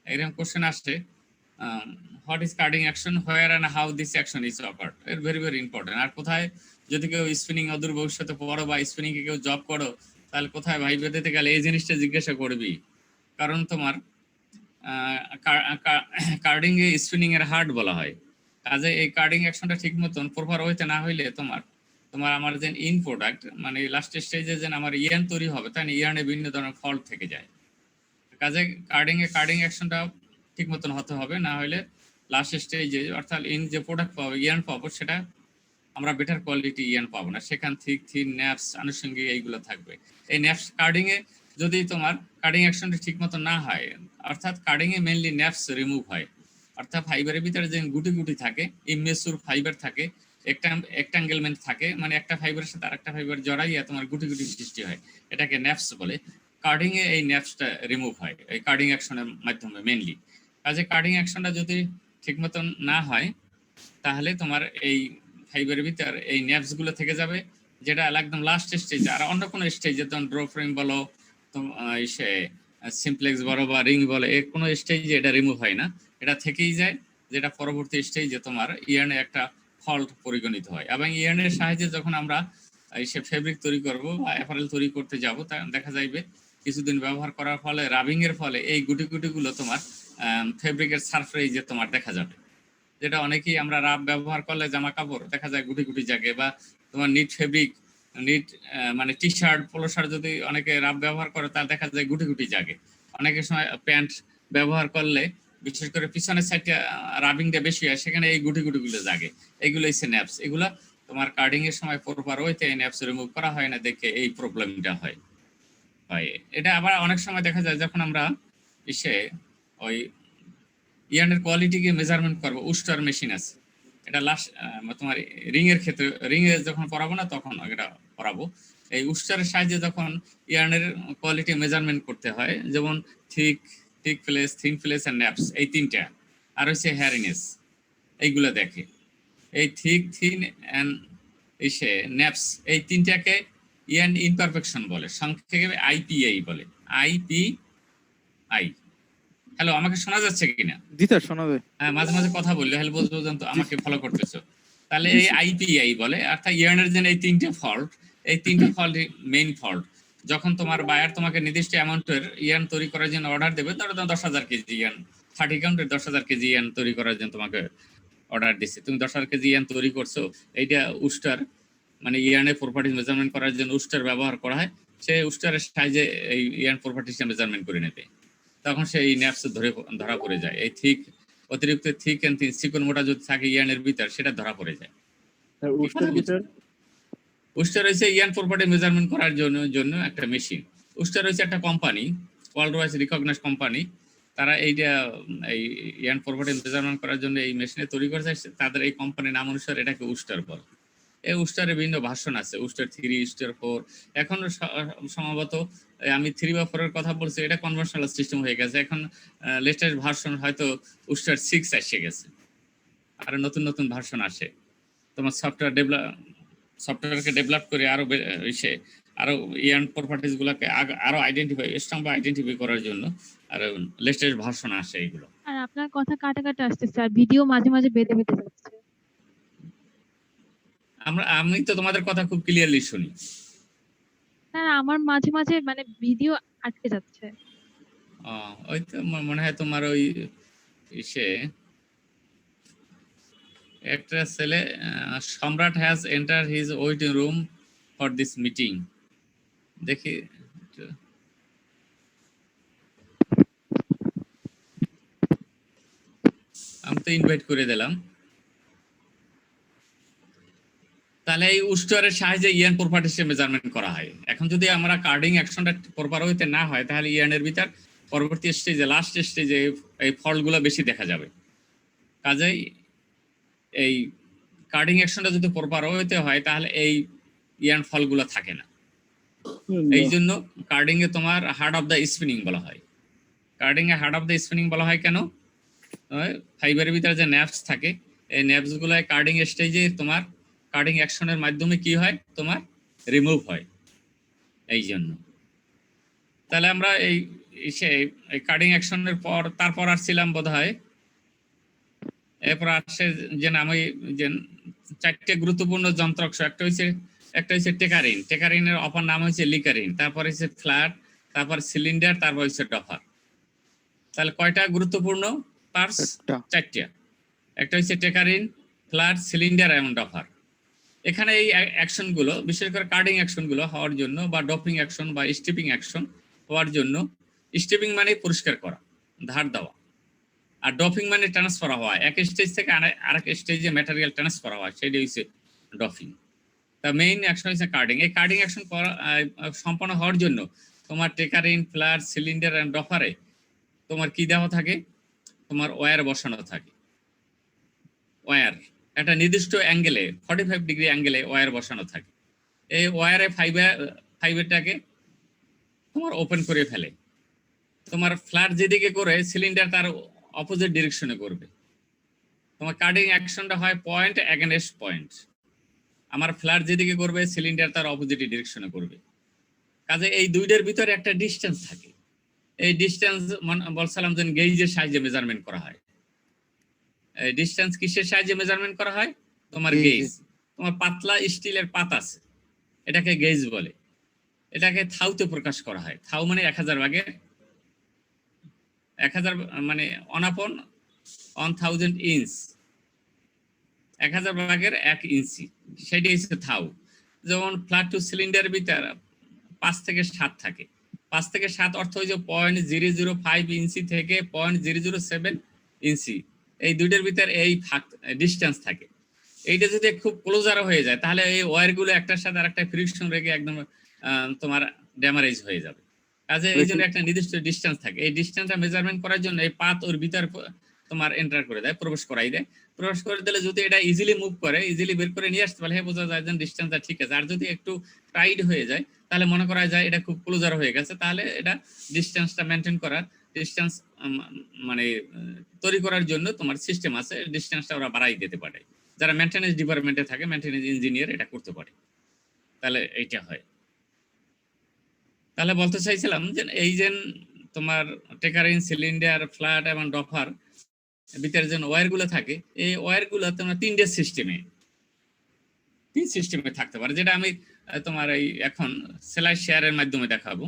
এরকম কোশ্চেন আসছে, what is carding action, where and how this action is occurred. এর ভেরি ভেরি ইম্পর্টেন্ট। আর কোথায় যদি কেউ স্পিনিং অদূর ভবিষ্যতে পড়ো বা স্পিনিং এ কেউ জব করো, তাহলে কোথায় ভাই বেঁধেতে গেলে এই জিনিসটা জিজ্ঞাসা করবি। কারণ তোমার কার্ডিং এ স্পিনিং এর হার্ট বলা হয়। কাজে এই কার্ডিং অ্যাকশনটা ঠিক মতন প্রপার হইতে না হইলে তোমার আমার যে ইন প্রোডাক্ট মানে লাস্ট স্টেজে যে আমার ইয়ার্ন তৈরি হবে, তাই না, ইয়ার্নে বিভিন্ন ধরনের ফল্ট থেকে যায়। কাজে কার্ডিং অ্যাকশনটা ঠিক মতন হতে হবে, না হলে লাস্ট স্টেজে, অর্থাৎ ইন যে প্রোডাক্ট পাবো ইয়ান পাবো, সেটা আমরা বেটার কোয়ালিটি ইয়ান পাবো না, সেখান থিন ন্যাপস আনুষঙ্গিক এইগুলো থাকবে। এই ন্যাপস কার্ডিং এ যদি তোমার কার্ডিং অ্যাকশনটা ঠিক মতো না হয়, অর্থাৎ কার্ডিং এ মেইনলি ন্যাপস রিমুভ হয়, অর্থাৎ ফাইবারের ভিতরে যে গুটি গুটি থাকে, ইমেচুর ফাইবার থাকে, একটাঙ্গেলমেন্ট থাকে, মানে একটা ফাইবারের সাথে আরেকটা ফাইবার জড়াইয়া তোমার গুটি গুটি সৃষ্টি হয়, এটাকে ন্যাপস বলে। কার্ডিং এ এই ন্যাপসটা রিমুভ হয় এই কার্ডিং অ্যাকশনের মাধ্যমে মেইনলি। কাজে কার্ডিং অ্যাকশনটা যদি ঠিক মতো না হয়, তাহলে তোমার এই ফাইবারের ভিতর এই ন্যাপস গুলো থেকে যাবে, যেটা একদম লাস্ট স্টেজ। আর অন্য কোনো স্টেজে তখন ড্র ফ্রেম বলো, সে সিমপ্লেক্স বলো বা রিং বলো, এর কোনো স্টেজে এটা রিমুভ হয় না, এটা থেকেই যায়, যেটা পরবর্তী স্টেজে তোমার ইয়ার্নে একটা ফল্ট পরিগণিত হয়। এবং ইয়ার্নের সাহায্যে যখন আমরা সে ফেব্রিক তৈরি করব বা অ্যাপারেল তৈরি করতে যাব, তা দেখা যাবে কিছুদিন ব্যবহার করার ফলে, রাবিং এর ফলে এই গুটি গুটিগুলো তোমার ফেব্রিকের সারফেসে তোমার দেখা যাবে, যেটা অনেকেই আমরা রাব ব্যবহার করলে জামা কাপড় দেখা যায় গুটি গুটি জাগে, বা তোমার নিট ফেব্রিক, নিট মানে টি শার্ট, পোলো শার্ট যদি অনেকে রাব ব্যবহার করে, তা দেখা যায় গুটি গুটি জাগে। অনেকের সময় প্যান্ট ব্যবহার করলে, বিশেষ করে পিছনের সাইডে রাবিংটা বেশি হয়, সেখানে এই গুটি গুটিগুলো জাগে, এগুলো হচ্ছে ন্যাপস। এগুলা তোমার কার্ডিং এর সময় প্রপার ওয়েতে এই ন্যাপস রিমুভ করা হয় না, দেখে এই প্রবলেমটা হয়। এটা আবার অনেক সময় দেখা যায় যখন আমরা ওই ইয়ার্নের কোয়ালিটিকে মেজারমেন্ট করবো, উস্টার মেশিন আছে, এটা লাস্ট তোমার রিং এর ক্ষেত্রে, রিং এ যখন পড়াবো না তখন এটা পড়াবো। এই উস্টারের সাহায্যে যখন ইয়ার্নের কোয়ালিটি মেজারমেন্ট করতে হয়, যেমন থিক ফ্লেস, থিন ফ্লেস আর ন্যাপস, এই তিনটা, আর হচ্ছে হ্যারিনেস, এইগুলো দেখে। এই থিন অ্যান্ড ন্যাপস, এই তিনটাকে ইয়ার্ন ইমপারফেকশন বলে, সংক্ষেপে আইপিআই বলে, আইপিআই। হ্যালো, আমাকে শোনা যাচ্ছে কিনা? জি স্যার, শোনা যায়। হ্যাঁ, মাঝে মাঝে কথা বললে হ্যালো পর্যন্ত আমাকে ফলো করতেছো। তাহলে এই আইপিআই বলে, অর্থাৎ ইয়ার্নের যে এই তিনটে ফল্ট, এই তিনটে ফল্ট মেইন ফল্ট। যখন তোমার বায়ার তোমাকে নির্দিষ্ট অ্যামাউন্টের ইয়ার্ন তৈরি করার জন্য অর্ডার দেবে, ধরো 10,000 কেজি ইয়ার্ন, 30 কাউন্টের 10,000 কেজি ইয়ার্ন তৈরি করার জন্য তোমাকে অর্ডার দিচ্ছে, তুমি 10,000 কেজি ইয়ার্ন তৈরি করছো, এইটা উস্টার মানে ইয়ার্নের প্রপার্টিজ মেজারমেন্ট করার জন্য উস্টার ব্যবহার করা হয়, সেই উস্টারের সাহায্যে এই ইয়ার্ন প্রপার্টিজ মেজারমেন্ট করে নেবে, তখন সেই ন্যাপস ধরা পড়ে যায়। এই অতিরিক্ত থিক এন্ড থিন, চিকন মোটা যদি থাকে ইয়ার্নের ভিতর, সেটা ধরা পড়ে যায়। উস্টার হচ্ছে ইয়ার্ন প্রপার্টি মেজারমেন্ট করার জন্য একটা মেশিন। উস্টার হচ্ছে একটা company, world wide recognise company, তারা এইটা এই ইয়ার্ন প্রপার্টি মেজারমেন্ট করার জন্য এই মেশিনে তৈরি করেছে, তাদের এই কোম্পানির নাম অনুসারে এটাকে উস্টার বলে। এই উস্টারের বিভিন্ন ভার্সন আছে, উস্টার 3, উস্টার 4, এখন সম্ভবত আমি 3 বা 4 এর কথা বলছি, এটা কনভেনশনাল সিস্টেম হয়ে গেছে। এখন লেটেস্ট ভার্সন হয়তো উস্টার 6 এসে গেছে, আর নতুন নতুন ভার্সন আসে। তোমার সফটওয়্যারকে ডেভেলপ করে আরো ইয়ার্ন প্রপার্টিজ গুলোকে আরো আইডেন্টিফাই করার জন্য আর লেটেস্ট ভার্সন আসে এইগুলো। আর আপনার কথা কাটা কাটা আসছে স্যার, ভিডিও মাঝে মাঝে বেঁধে বেঁধে যাচ্ছে। আমি তো তোমাদের কথা খুব ক্লিয়ারলি শুনি। স্যার আমার মাঝে মাঝে মানে ভিডিও আটকে যাচ্ছে। ওই তো মনে হয় তোমার ওই একটা ছেলে, সম্রাট has enter his waiting room for this meeting, দেখি আমি তো ইনভাইট করে দিলাম। তাহলে এই উস্টারের সাহায্যে ইয়ার্ন প্রপার্টিজ মেজারমেন্ট করা হয়। এখন যদি আমরা কার্ডিং অ্যাকশনটা প্রপার হইতে না হয়, তাহলে ইয়ার্নের ভিতর পরবর্তী স্টেজে, লাস্ট স্টেজে এই ফল্টগুলো বেশি দেখা যাবে। কাজেই এই কার্ডিং অ্যাকশনটা যদি প্রপার হইতে হয়, তাহলে এই ইয়ার্ন ফলগুলো থাকে না। এই জন্য কার্ডিং এ তোমার হার্ড অফ দ্য স্পিনিং বলা হয়। Carding A hard of the spinning বলা হয় কেন? ফাইবারের ভিতরে যে ন্যাপস থাকে, এই ন্যাপস গুলো কার্ডিং স্টেজে তোমার কার্ডিং অ্যাকশনের মাধ্যমে কি হয়, তোমার রিমুভ হয়। এই জন্য তাহলে আমরা এই কার্ডিং অ্যাকশনের পর তারপর আসছিলাম বোধ হয়, এরপর আসছে যে আমি যে 4টে গুরুত্বপূর্ণ যন্ত্রাংশ, একটা হচ্ছে টেকারিন, টেকারিনের অপর নাম হচ্ছে লিকারিন, তারপর হচ্ছে ফ্ল্যাট, তারপর সিলিন্ডার, তারপর হচ্ছে ডফার। তাহলে কয়টা গুরুত্বপূর্ণ পার্টস? 4টা। একটা হচ্ছে টেকারিন, ফ্ল্যাট, সিলিন্ডার এবং ডফার। এখানে এই অ্যাকশন গুলো, বিশেষ করে কার্ডিং অ্যাকশন গুলো হওয়ার জন্য, বা ডপিং অ্যাকশন বা স্টিপিং অ্যাকশন হওয়ার জন্য, স্টিপিং মানে পরিষ্কার করা, ধার দেওয়া, আর ডফিং মানে ট্রান্সফার হওয়া, এক স্টেজ থেকে আরেক স্টেজে ম্যাটেরিয়াল ট্রান্সফার হওয়া, সেটাই হচ্ছে ডফিং। তা মেইন অ্যাকশন হচ্ছে কার্ডিং। এই কার্ডিং অ্যাকশন সম্পন্ন হওয়ার জন্য তোমার টেকারিন, ফ্লার, সিলিন্ডার এন্ড ডফারে তোমার কি দেওয়া থাকে, তোমার ওয়্যার বসানো থাকে। ওয়্যার একটা নির্দিষ্ট অ্যাঙ্গেলে 45 ডিগ্রি অ্যাঙ্গেলে ওয়্যার বসানো থাকে। এই ওয়্যারে ফাইবারটাকে তোমার ওপেন করে ফেলে। তোমার ফ্ল্যাট যেদিকে করে সিলিন্ডার তার অপোজিট ডিরেকশনে করবে। তোমার কাটিং অ্যাকশনটা হয় পয়েন্ট এগেনস্ট পয়েন্ট। আমার ফ্ল্যাট যেদিকে করবে সিলিন্ডার তার অপোজিট ডিরেকশনে করবে। কাজে এই দুইটার ভিতরে একটা ডিসটেন্স থাকে। এই ডিসটেন্স বলছিলাম যে গেজের সাহায্যে মেজারমেন্ট করা হয়। এই ডিসটেন্স কিসের সাহায্যে মেজারমেন্ট করা হয়? তোমার গেজ। তোমার পাতলা স্টিলের পাত আছে, এটাকে গেজ বলে। এটাকে থাউতে প্রকাশ করা হয়। থাউ মানে 1000 ভাগের 1000 মানে 1/1000 ইঞ্চ, 1000 ভাগের 1 ইঞ্চি, সেটাই হচ্ছে থাউ। যেমন ফ্ল্যাট টু সিলিন্ডার ভিতর 5 থেকে 7 থাকে। 5 থেকে 7 অর্থ হচ্ছে 0.005 ইঞ্চি থেকে 0.007 ইঞ্চি, এই দুইটার ভিতর এই ডিসটেন্স থাকে। এইটা যদি খুব ক্লোজার হয়ে যায় তাহলে এই ওয়্যারগুলো একটার সাথে আরেকটা ফ্রিকশন রেখে একদম তোমার ড্যামারেজ হয়ে যাবে। কাজে এই জন্য একটা নির্দিষ্ট ডিসটেন্স থাকে। এই ডিসটেন্সটা মেজারমেন্ট করার জন্য এই পাত ওর ভিতর তোমার এন্টার করে দেয়, প্রবেশ করাই দেয়। প্রবেশ করে দিলে যদি এটা ইজিলি মুভ করে, ইজিলি বের করে নিয়ে আসতে পারলে বোঝা যায় যে ডিসটেন্সটা ঠিক আছে। আর যদি একটু টাইট হয়ে যায় তাহলে মনে করা যায় এটা খুব ক্লোজার হয়ে গেছে, তাহলে এটা ডিসটেন্সটা মেনটেন করার, ডিসটেন্স মানে তৈরি করার জন্য তোমার সিস্টেম আছে, ডিসটেন্সটা ওরা বাড়াই দিতে পারে। যারা মেইনটেনেন্স ডিপার্টমেন্টে থাকে, মেইনটেনেন্স ইঞ্জিনিয়ার এটা করতে পারে, তাহলে এইটা হয়। তাহলে বলতে চাইছিলাম যে এই যে তোমার টেকারিন, সিলিন্ডার, ফ্ল্যাট এবং ডফার ভিতরে যে ওয়্যারগুলো থাকে, এই ওয়্যারগুলো তোমার 3 সিস্টেমে থাকতে পারে, যেটা আমি তোমার এই এখন সেলাই শেয়ারের মাধ্যমে দেখাবো।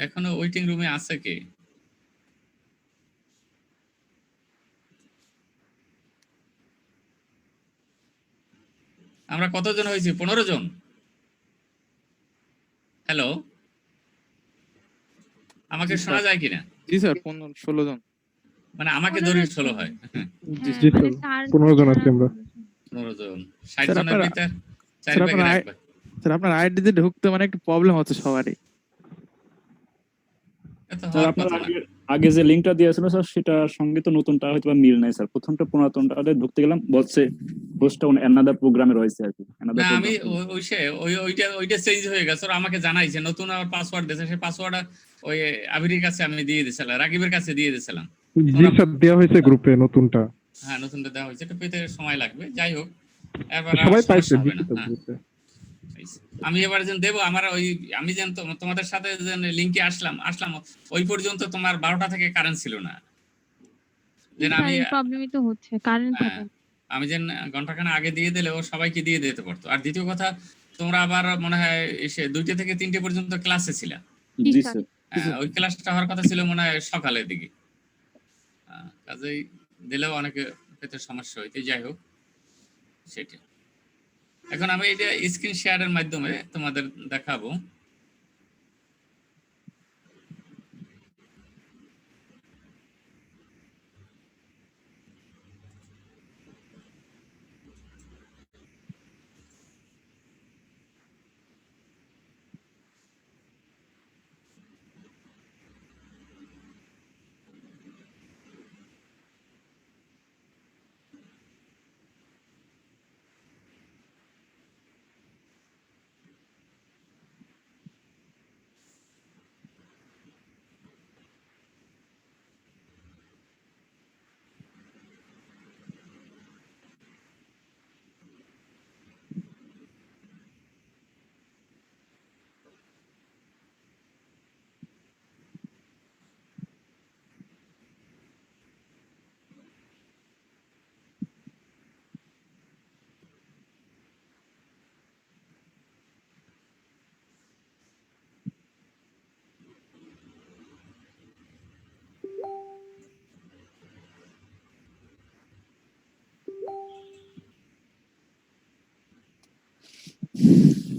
এখনো ওয়েটিং রুমে আছে কে? আমরা কতজন হয়েছি? 15 জন। হ্যালো, আমাকে শোনা যায় কিনা? জি স্যার, 15-16 জন। মানে আমাকে ধরে 16 হয়। জি জি মানে স্যার, 15 জন আছি আমরা। 15 জন, 60 জনের ভিতর 4 স্যার ভাগের 1 ভাগ। স্যার আপনার আইডিতে ঢুকতে মানে একটু প্রবলেম হচ্ছে সবারই। এত স্যার হওয়ার আপনার কথা না। আগে যে লিংকটা দিয়েছিল স্যার, সেটার সঙ্গে তো নতুনটা হয়তো মিল নাই স্যার। প্রথমটা পুরাতনটাতে ঢুকতে গেলাম, বলছে হোস্টটা অ্যানাদার প্রোগ্রামে রয়েছে আর কি। না, আমি ওইটা চেঞ্জ হয়ে গেছে। ওরা আমাকে জানাইছে নতুন আর পাসওয়ার্ড দিয়েছে, সেই পাসওয়ার্ড ওই আবিরের কাছে আমি দিয়ে দিয়েছিলাম, রাকিবের কাছে দিয়ে দিয়েছিলাম। জি স্যার, দেওয়া হয়েছে গ্রুপে নতুনটা। হ্যাঁ, নতুনটা দেওয়া হয়েছে, এটা পেতে সময় লাগবে। যাই হোক, এবার সবাই পাইছে, সমস্যা হবে না। দিচ্ছে তো হ্যাঁ, গ্রুপে। আমি এবার যেন দেবো, আমার ওই আমি যেন তোমাদের সাথে যেন লিংকে আসলাম ওই পর্যন্ত তোমার 12টা থেকে কারেন্ট ছিল না। যেন আমি এই প্রবলেমই তো হচ্ছে, কারেন্ট হ্যাঁ, থাকে। আমি যেন ঘন্টাখানে আগে দিয়ে দিলে ও সবাইকে দিয়ে দিতে পারতো। আর দ্বিতীয় কথা, তোমরা আবার মনে হয় এসে 2টা থেকে 3টে পর্যন্ত ক্লাসে ছিল। জি স্যার। ওই ক্লাসটা হওয়ার কথা ছিল মনে হয় সকালের দিকে। কাজেই দিলেও অনেকে পেতে সমস্যা হইতে। যাই হোক, সেটা এখন আমি এটা স্ক্রিন শেয়ারের মাধ্যমে তোমাদের দেখাবো।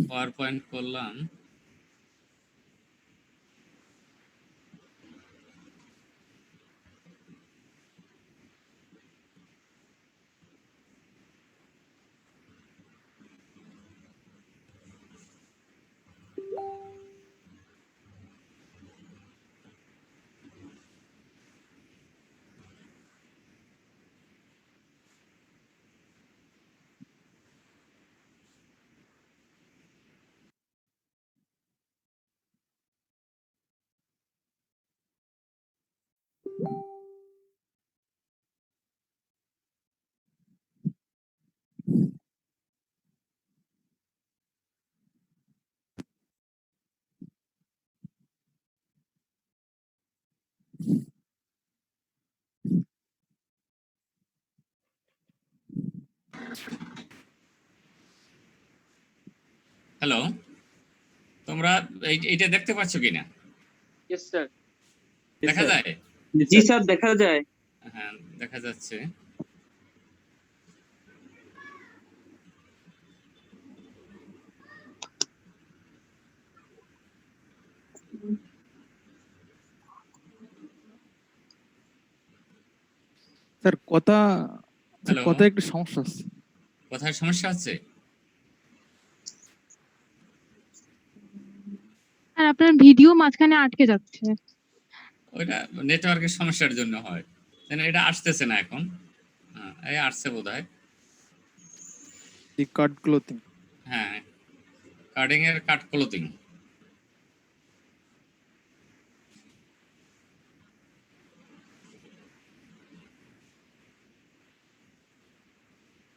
পাওয়ার পয়েন্ট করলাম। হ্যালো, তোমরা এইটা দেখতে পাচ্ছ কিনা? Yes sir. দেখা যায়? জি স্যার, দেখা যায়। হ্যাঁ, দেখা যাচ্ছে। স্যার হ্যালো, কথা একটু সমস্যা আছে। কোথায় সমস্যা হচ্ছে? আর আপনার ভিডিও মাঝখানে আটকে যাচ্ছে। ওইটা নেটওয়ার্কের সমস্যার জন্য হয়। এটা আসতেছে না এখন। এই আসছে বোধহয়। এই কার্ড ক্লোথিং। হ্যাঁ, কাটিং এর কাট ক্লোথিং।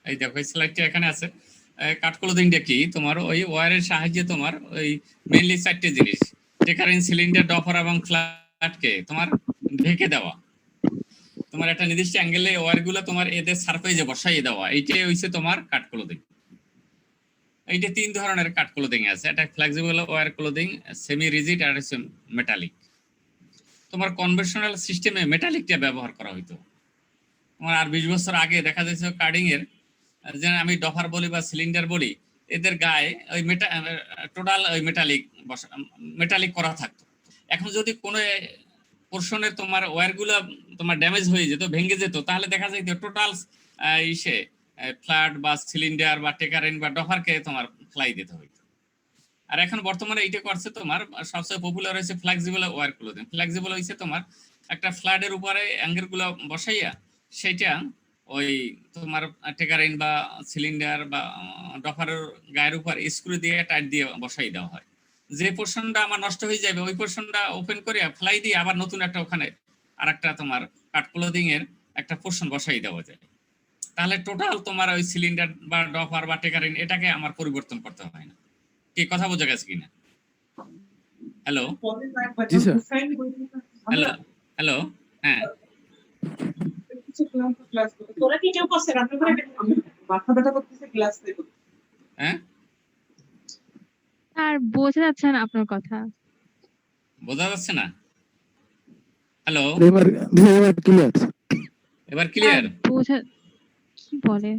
এই দেখো, এই স্লাইডটা এখানে আছে। কাট ক্লোথিংটা কি? তোমার ওই ওয়্যারের সাহায্যে তোমার ওই মেইনলি 4টে জিনিস, টেকারিং, সিলিন্ডার, ডফার এবং ফ্ল্যাটকে তোমার ঢেকে দেওয়া। তোমার একটা নির্দিষ্ট অ্যাঙ্গেলে ওয়্যারগুলো তোমার এদের সারফেসে বসাইয়ে দেওয়া, এইটাই হইছে তোমার কাট ক্লোথিং। এইটা 3 ধরনের কাট ক্লোথিং আছে। একটা flexible wire clothing, semi rigid, আর হচ্ছে মেটালিক। তোমার কনভেনশনাল সিস্টেমে মেটালিকটা ব্যবহার করা হইতো। তোমার আর 20 বছর আগে দেখা যাচ্ছে কাটিং এর, যে আমি ডফার বলি বা সিলিন্ডার বলি, এদের গায়ে ওই টোটাল ওই মেটালিক করা থাকতো। এখন যদি কোনো পোর্শনের তোমার ওয়্যারগুলো তোমার ড্যামেজ হয়ে যেত, ভেঙে যেত, তাহলে দেখা যায় টোটাল ইসে ফ্ল্যাট বা সিলিন্ডার বা টেকারিং বা ডফারকে তোমার ফ্লাই দিতে হইতো। আর এখন বর্তমানে এইটা করছে তোমার সবচেয়ে পপুলার হয়েছে ফ্লেক্সিবল ওয়্যার ক্লোথিং। ফ্লেক্সিবল হয়েছে তোমার একটা ফ্ল্যাটের উপরে অ্যাঙ্গেল গুলো বসাইয়া সেইটা ওই তোমার টেকারিং বা সিলিন্ডার বা ডফারের গায়ের উপর স্ক্রু দিয়ে টাইট দিয়ে বসাই দেওয়া হয়। যে পোর্শনটা আমার নষ্ট হয়ে যাবে ওই পোর্শনটা ওপেন করে ফ্লাই দিয়ে আবার নতুন একটা ওখানে আর একটা তোমার কাট ক্লোথিং এর একটা পোর্শন বসাই দেওয়া যায়। তাহলে টোটাল তোমার ওই সিলিন্ডার বা ডফার বা টেকারিং এটাকে আমার পরিবর্তন করতে হয় না। কি কথা বোঝা গেছে কিনা? হ্যালো, জি স্যার। হ্যালো, হ্যালো, হ্যাঁ। হ্যাঁ, আর বোঝা যাচ্ছে না আপনার কথা। বোঝা যাচ্ছে না? হ্যালো, এবার ক্লিয়ার। এবার ক্লিয়ার? আর বোঝা কি বলে?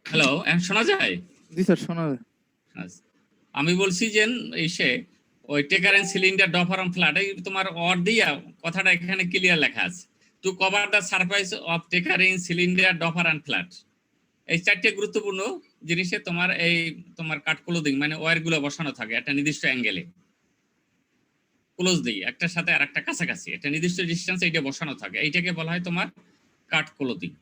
হ্যালো, এখন শোনা যায়? জি স্যার, শোনা যায়। আচ্ছা। আমি বলছি যে এসে ওই টেকারেন, সিলিন্ডার, ডফার এবং ফ্ল্যাট, এই তোমার অর দিয়া কথাটা এখানে ক্লিয়ার লেখা আছে। To cover the surface of taker in, cylinder, doffer and flat. এই 4টে গুরুত্বপূর্ণ জিনিসে তোমার এই তোমার কাট ক্লোথিং মানে ওয়্যার গুলো বসানো থাকে একটা নির্দিষ্ট অ্যাঙ্গেলে ক্লোজ দিয়ে, একটার সাথে আর একটা কাছাকাছি, একটা নির্দিষ্ট ডিস্টেন্স এইটা বসানো থাকে। এইটাকে বলা হয় তোমার কাট ক্লোথিং।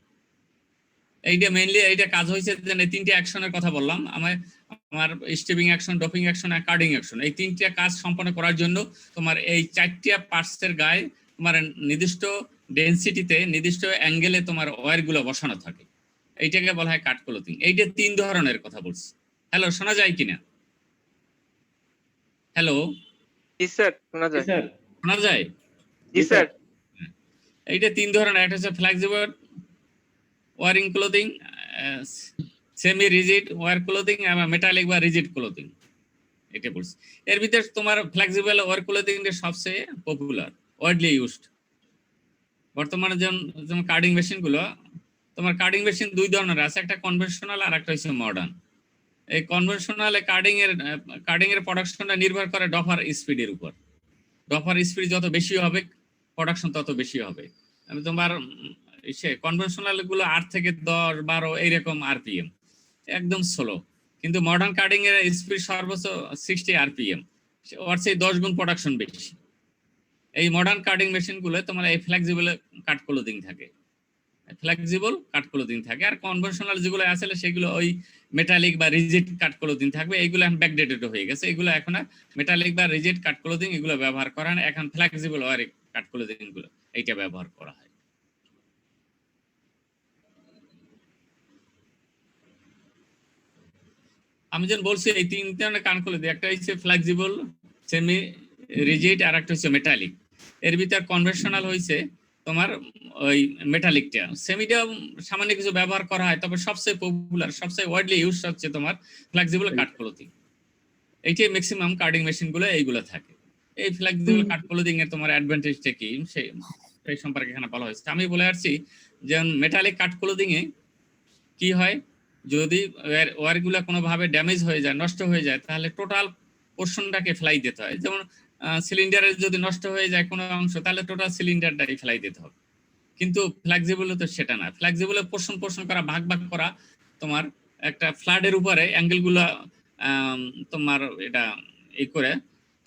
এইটা মেইনলি এইটা কাজ হয়েছে যে 3টে অ্যাকশনের কথা বললাম। আমার স্টিপিং অ্যাকশন, ডপিং অ্যাকশন আর কাটিং অ্যাকশন, এই 3টে কাজ সম্পন্ন করার জন্য তোমার এই 4টে পার্টসের গায়ে তোমার নির্দিষ্ট ডেনসিটিতে নির্দিষ্ট অ্যাঙ্গেলে তোমার ওয়্যার গুলো বসানো থাকে। এইটাকে বলা হয় কাট ক্লোথিং। এইটা 3 ধরনের কথা বলছি। হ্যালো, শোনা যায় কিনা? হ্যালো, জি স্যার, শোনা যায়। স্যার, শোনা যায়? জি স্যার। এইটা 3 ধরনের। একটা হচ্ছে flexible wiring clothing, semi rigid wire clothing এবং মেটালিক বা রিজিড ক্লোথিং। এটা বলছি। এর ভিতরে তোমার ফ্লেক্সিবল ওয়্যার ক্লোথিং এর সবচেয়ে পপুলার, ওয়াইডলি ইউজড। বর্তমানে যেমন কাটিং মেশিন গুলো, তোমার কাটিং মেশিন 2 ধরনের আছে, একটা কনভেনশনাল আর একটা হচ্ছে মডার্ন। এই কনভেনশনাল কাটিং এর প্রোডাকশনটা নির্ভর করে ডফার স্পিডের উপর। ডফার স্পিড যত বেশি হবে প্রোডাকশন তত বেশি হবে। তোমার কনভেনশনাল গুলো 8 থেকে 10, 12 এইরকম আরপিএম, একদম স্লো। কিন্তু মডার্ন কাটিং এর স্পিড সর্বোচ্চ 60 আরপিএম, ওর চেয়ে 10 গুণ প্রোডাকশন বেশি। এই মডার্ন কাটিং মেশিন গুলো তোমার এই ফ্লেক্সিবল কাট ক্লোদিং থাকে, ফ্লেক্সিবল কাট ক্লোদিং থাকে। আর কনভেনশনাল যেগুলো আসলে সেগুলো ওই মেটালিক বা রিজিড কাট ক্লোদিং থাকবে। এইগুলো এখন ব্যাকডেটেড হয়ে গেছে, এগুলো এখন আর মেটালিক বা রিজিড কাট ক্লোদিং এগুলো ব্যবহার করা হয় না, এখন ফ্লেক্সিবল ওয়ার কাট ক্লোদিং গুলো এইটা ব্যবহার করা হয়। আমি যেন বলছি এই তিন ধরনের কান ক্লোদিং, একটা হচ্ছে ফ্লেক্সিবল, সেমি রিজিড, আর একটা হচ্ছে মেটালিক। এর ভিতর কনভেনশনাল হয়েছে তোমার ওই মেটালিকটা, সেমিটা সামান্য কিছু ব্যবহার করা হয়, তবে সবচেয়ে পপুলার সবচেয়ে ওয়াইডলি ইউজ হচ্ছে তোমার ফ্লেক্সিবল কাট ক্লোদিং। এইটাই ম্যাক্সিমাম কাটিং মেশিন গুলো এইগুলো থাকে। এই ফ্লেক্সিবল কাট ক্লোদিং এর তোমার অ্যাডভান্টেজটা কি সেই সম্পর্কে এখানে বলা হয়েছে। আমি বলে আসছি যে মেটালিক কাট ক্লোদিং এ কি হয়, যদি ওয়্যার গুলা কোনোভাবে ড্যামেজ হয়ে যায়, নষ্ট হয়ে যায়, তাহলে টোটাল পোর্শনটাকে ফেলাই দিতে হয়। যেমন সিলিন্ডারের যদি নষ্ট হয়ে যায় কোনো অংশ, তাহলে টোটাল সিলিন্ডারটাই ফেলাই দিতে হবে। কিন্তু ফ্লেক্সিবলে তো সেটা না, ফ্লেক্সিবলে পোর্শন করা, ভাগ করা, তোমার একটা ফ্ল্যাটের উপরে অ্যাঙ্গেল গুলা তোমার এটা এই করে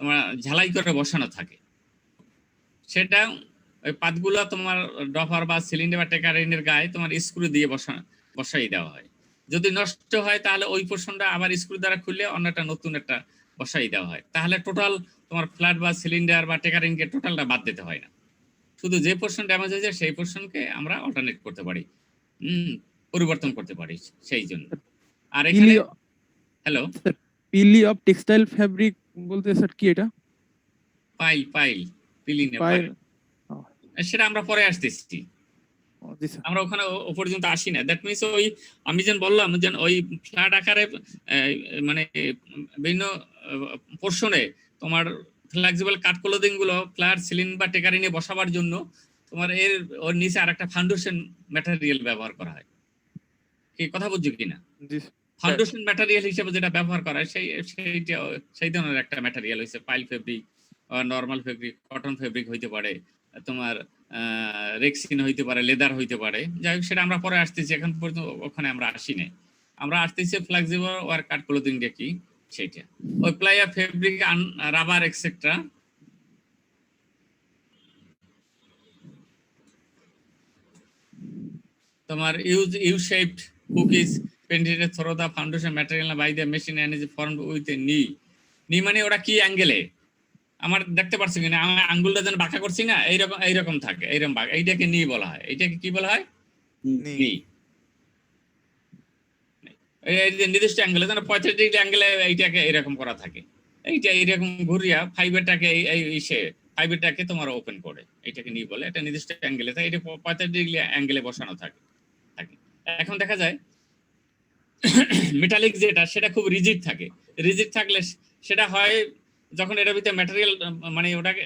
তোমার ঝালাই করে বসানো থাকে। সেটা ওই পাতগুলা তোমার ডফার বা সিলিন্ডার বা টেকারিনের গায়ে তোমার স্ক্রু দিয়ে বসাই দেওয়া হয়। যদি নষ্ট হয় তাহলে ওই পোর্শনটা আবার স্ক্রু দ্বারা খুললে অন্যটা নতুন একটা বসাই দেওয়া হয়। তাহলে টোটাল তোমার ফ্ল্যাট বা সিলিন্ডার বা টেকারিনকে টোটালটা বাদ দিতে হয় না, শুধু যে পোর্শন ড্যামেজ হয়ে যায় সেই পোর্শনকে আমরা অল্টারনেট করতে পারি, পরিবর্তন করতে পারি সেই জন্য। আর এখানে হ্যালো, পিলি অফ টেক্সটাইল ফ্যাব্রিক বলতে স্যার কি এটা? পাইল পিলি না পাইল, সেটা আমরা পরে আসতেছি, আমরা ওখানে ও পর্যন্ত আসি না। দ্যাট মিনস ওই আমি যেন বললাম যে ওই ফ্ল্যাট আকারে মানে বিভিন্ন পোর্শনে তোমার ফ্লেক্সিবল কাট ক্লোদিং গুলো ফ্ল্যাট সিলিন্ডার বা টেকারিনে বসাবার জন্য তোমার ওর নিচে আরেকটা ফাউন্ডেশন ম্যাটেরিয়াল ব্যবহার করা হয়। কি কথা বুঝছো কিনা? ফাউন্ডেশন ম্যাটেরিয়াল হিসেবে যেটা ব্যবহার করা হয় সেই ধরনের একটা ম্যাটেরিয়াল হচ্ছে pile fabric, normal fabric, cotton fabric হইতে পারে, তোমার রেক্সিন হইতে পারে, লেদার হইতে পারে। যাই হোক, সেটা আমরা পরে আসতেছি, এখন পর্যন্ত ওখানে আমরা আসি না। আমরা আসতেছি ফ্লেক্সিবল ওয়ার কাট ক্লোদিং কি সেইটা, ওই প্লাইয়া ফেব্রিক, রাবার এক্সেট্রা। তোমার U shaped cookies painted through the foundation material by the machine and is formed with a knee মানে ওরা কি অ্যাঙ্গেলে আমার দেখতে পাচ্ছি কিনা, আমি আঙ্গুলটা যেন বাঁকা করছি না, এইরকম থাকে, এইরকম বাঁকা, এইটাকে নি বলা হয়। এইটাকে কি বলা হয়? নি। এই যে নির্দিষ্ট অ্যাঙ্গেলে যেন 35 ডিগ্রি অ্যাঙ্গেলে এইটাকে এরকম করা থাকে, এইটা এইরকম ঘুরিয়া ফাইবারটাকে ফাইবারটাকে তোমার ওপেন করে, এইটাকে নি বলে। এটা নির্দিষ্ট অ্যাঙ্গেলে থাকে, এটা 35 ডিগ্রি অ্যাঙ্গেলে বসানো থাকে। এখন দেখা যায় মেটালিক যেটা সেটা খুব রিজিড থাকে। রিজিড থাকলে সেটা হয় যখন এটার ভিতরে ম্যাটেরিয়াল মানে ওটাকে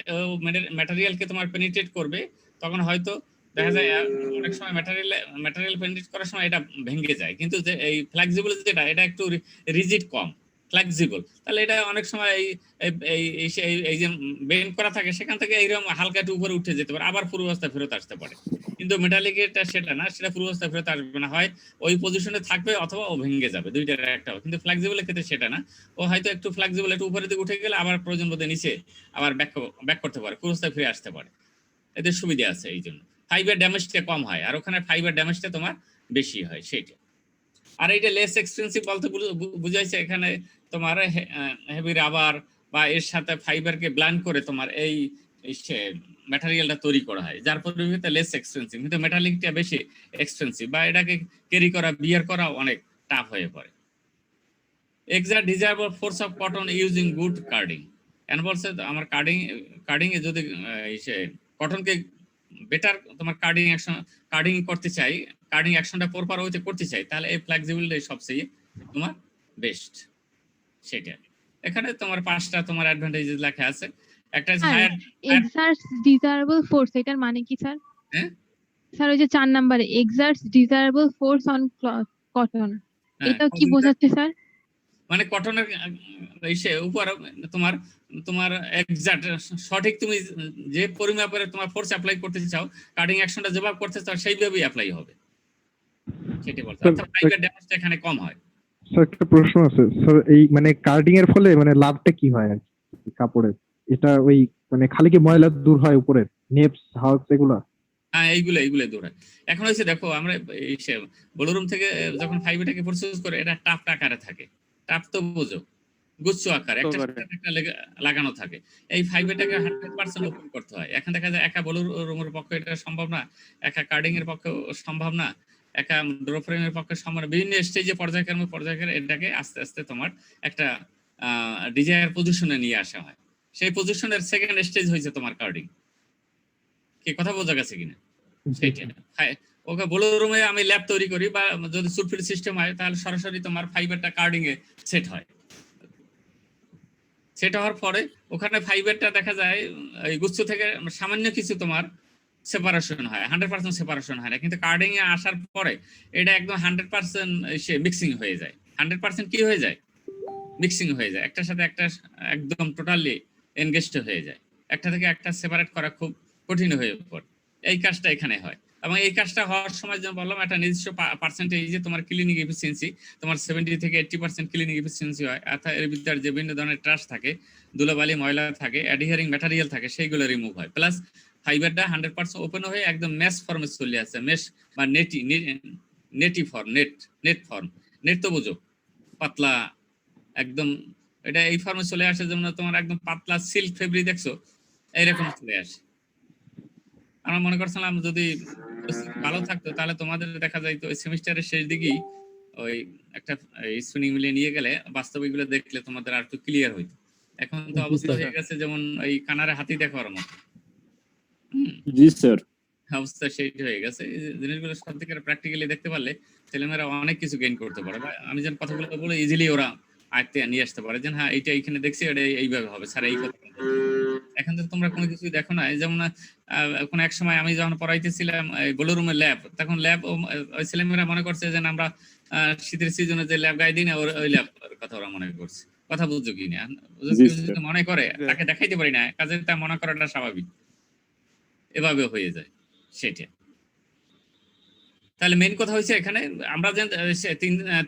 ম্যাটেরিয়ালকে তোমার পেনিট্রেট করবে, তখন হয়তো দেখা যায় অনেক সময় ম্যাটেরিয়াল পেনিট্রেট করার সময় এটা ভেঙে যায়। কিন্তু যে এই ফ্লেক্সিবল যেটা, এটা একটু রিজিড কম, ফ্লেক্সিবল, তাহলে এটা অনেক সময় এই যে বেন্ড করা থাকে সেখান থেকে এইরকম হালকা একটু উপরে উঠে যেতে পারে, আবার পূর্বাবস্থায় ফেরত আসতে পারে। কিন্তু মেটালিকেরটা সেটা না, সেটা পূর্বাবস্থায় ফেরত আসবে না, হয় ওই পজিশনে থাকবে অথবা ও ভেঙে যাবে, দুইটার একটা। কিন্তু ফ্লেক্সিবলের ক্ষেত্রে সেটা না, ও হয়তো একটু ফ্লেক্সিবল একটু উপরের দিকে উঠে গেলে আবার প্রয়োজন বোধে নিচে আবার ব্যাক করতে পারে, পূর্বাবস্থায় ফিরে আসতে পারে। এদের সুবিধা আছে, এই জন্য ফাইবার ড্যামেজটা কম হয়, আর ওখানে ফাইবার ড্যামেজটা তোমার বেশি হয় সেইটা। আর এইটা লেস এক্সপেন্সিভ বলতে বুঝাইছে এখানে তোমার হেভি রাবার বা এর সাথে ফাইবারকে ব্লেন্ড করে তোমার এই ম্যাটেরিয়ালটা তৈরি করা হয়, যার পরিবর্তে লেস এক্সপেন্সিভ। কিন্তু মেটালিকটা বেশি এক্সপেন্সিভ, বা এটাকে ক্যারি করা, বিয়ার করা অনেক টাফ হয়ে পড়ে। Exact desirable force of cotton using good carding. And বলছে আমার কার্ডিং এ যদি কটনকে বেটার তোমার কার্ডিং করতে চাই, কার্ডিং অ্যাকশনটা প্রপার ওয়েতে করতে চাই, তাহলে এই ফ্লেক্সিবিলিটি সবচেয়ে তোমার বেস্ট। সেটা এখানে তোমার 5টা তোমার অ্যাডভান্টেজেস লেখা আছে। একটা এক্সার্টস ডিজায়ারেবল ফোর্স, এটার মানে কি স্যার? হ্যাঁ স্যার ওই যে 4 নম্বরে এক্সার্টস ডিজায়ারেবল ফোর্স অন কটন, এটা কি বোঝাচ্ছে স্যার? মানে কটনের উপর তোমার এক্সাক্ট সঠিক তুমি যে পরিমাপের তোমার ফোর্স অ্যাপ্লাই করতে চাও, কাটিং অ্যাকশনটা যেভাবে করতে চাও সেইভাবেই অ্যাপ্লাই হবে, সেটা বলতে। অর্থাৎ ফাইবার ড্যামেজটা এখানে কম হয়। স্যার একটা প্রশ্ন আছে স্যার, এই মানে কার্ডিং এর ফলে মানে লাভটা কি হয় আর কি কাপড়ের? এটা ওই মানে খালি কি ময়লা দূর হয় উপরে, নেপস হাউস এগুলা? হ্যাঁ, এইগুলো দূর হয়। এখন হচ্ছে দেখো আমরা এই বলরুম থেকে যখন ফাইবারটাকে প্রসেস করে, এটা টাপ আকারে থাকে। টাপ তো বোঝো, গুচ্ছ আকার, একটা সাথে একটা লাগানো থাকে। এই ফাইবারটাকে 100% ওপেন করতে হয়। এখন দেখা যায় একা বলরুমের পক্ষে এটা সম্ভব না, একা কার্ডিং এর পক্ষে সম্ভব না, একা ড্র ফ্রেমের পক্ষে সম্ভব না। বিভিন্ন স্টেজে পর্যায়ক্রমে এটাকে আস্তে আস্তে তোমার একটা ডিজায়ার পজিশনে নিয়ে আসা হয়। সেই পজিশনের সেকেন্ড স্টেজ হয়েছে তোমার কার্ডিং। কি কথা বোঝা গেছে কিনা? সেটা ওকে বলরুমে আমি ল্যাব তৈরি করি, বা যদি সুটফিট সিস্টেম হয় তাহলে সরাসরি তোমার ফাইবারটা কার্ডিং এ সেট হয়। সেট হওয়ার পরে ওখানে ফাইবারটা দেখা যায় এই গুচ্ছ থেকে সামান্য কিছু তোমার সেপারেশন হয়, 100% সেপারেশন হয় না, কিন্তু কার্ডিং এ আসার পরে এটা একদম 100% সে মিক্সিং হয়ে যায়। 100% কি হয়ে যায়? মিক্সিং হয়ে যায়, একটার সাথে একটা একদম টোটালি এনগেজড হয়ে যায়। একটা থেকে একটা সেপারেট করা খুব কঠিন হয়ে পড়ে। এই কাজটা এখানে হয়, এবং এই কাজটা হওয়ার সময় যেন বললাম একটা নির্দিষ্ট পার্সেন্টেজে তোমার ক্লিনিং এফিসিয়েন্সি, তোমার 70 থেকে 80% ক্লিনিং এফিসিয়েন্সি হয়। অর্থাৎ এর ভিতরে যে বিভিন্ন ধরনের ট্রাশ থাকে, ধুলোবালি ময়লা থাকে, অ্যাডহিয়ারিং ম্যাটেরিয়াল থাকে, সেইগুলো রিমুভ হয়। প্লাস ফাইবারটা 100% ওপেন হয়ে একদম মেশ ফর্মে চলে আসে। মেশ বা নেট ফর্ম, নেট তো বুঝো, পাতলা একদম, এটা এই ফর্মে চলে আসে। যেমন তোমার একদম পাতলা সিল্ক ফেব্রিক দেখছো, এইরকম চলে আসে। আমরা মনে করছিলাম যদি ভালো থাকতো তাহলে তোমাদের দেখা যাইতো ওই সেমিস্টারের শেষ দিকেই ওই একটা স্পিনিং মিলে নিয়ে গেলে বাস্তবে এগুলো দেখলে তোমাদের আর একটু ক্লিয়ার হইতো। এখন তো অবস্থা হয়ে গেছে যেমন এই কানারে হাতি দেখার মতো। জি স্যার, অবস্থা সেইটা হয়ে গেছে। এই জিনিসগুলো সব থেকে প্র্যাকটিক্যালি দেখতে পারলে ছেলেমেয়েরা অনেক কিছু গেইন করতে পারে। বা আমি যেন কথাগুলো বলে ইজিলি ওরা আয়ত্তে নিয়ে আসতে পারে, যে হ্যাঁ এইটা এইখানে দেখছি, এটা এইভাবে হবে স্যার, এই কথা। এখন তো তোমরা কোনো কিছু দেখো না। যেমন এখন এক সময় আমি যখন পড়াইতেছিলাম বলরুমের ল্যাব, তখন ল্যাব ওই ছেলেমেয়েরা মনে করছে যে আমরা শীতের সিজনে যে ল্যাব গাই দিই না, ওই ল্যাব কথা ওরা মনে করছে। কথা বুঝছো কি না? কেউ যদি মনে করে, তাকে দেখাইতে পারি না, কাজে তা মনে করাটা স্বাভাবিক, এভাবে হয়ে যায় সেটা। তাহলে মেইন কথা হচ্ছে এখানে আমরা যে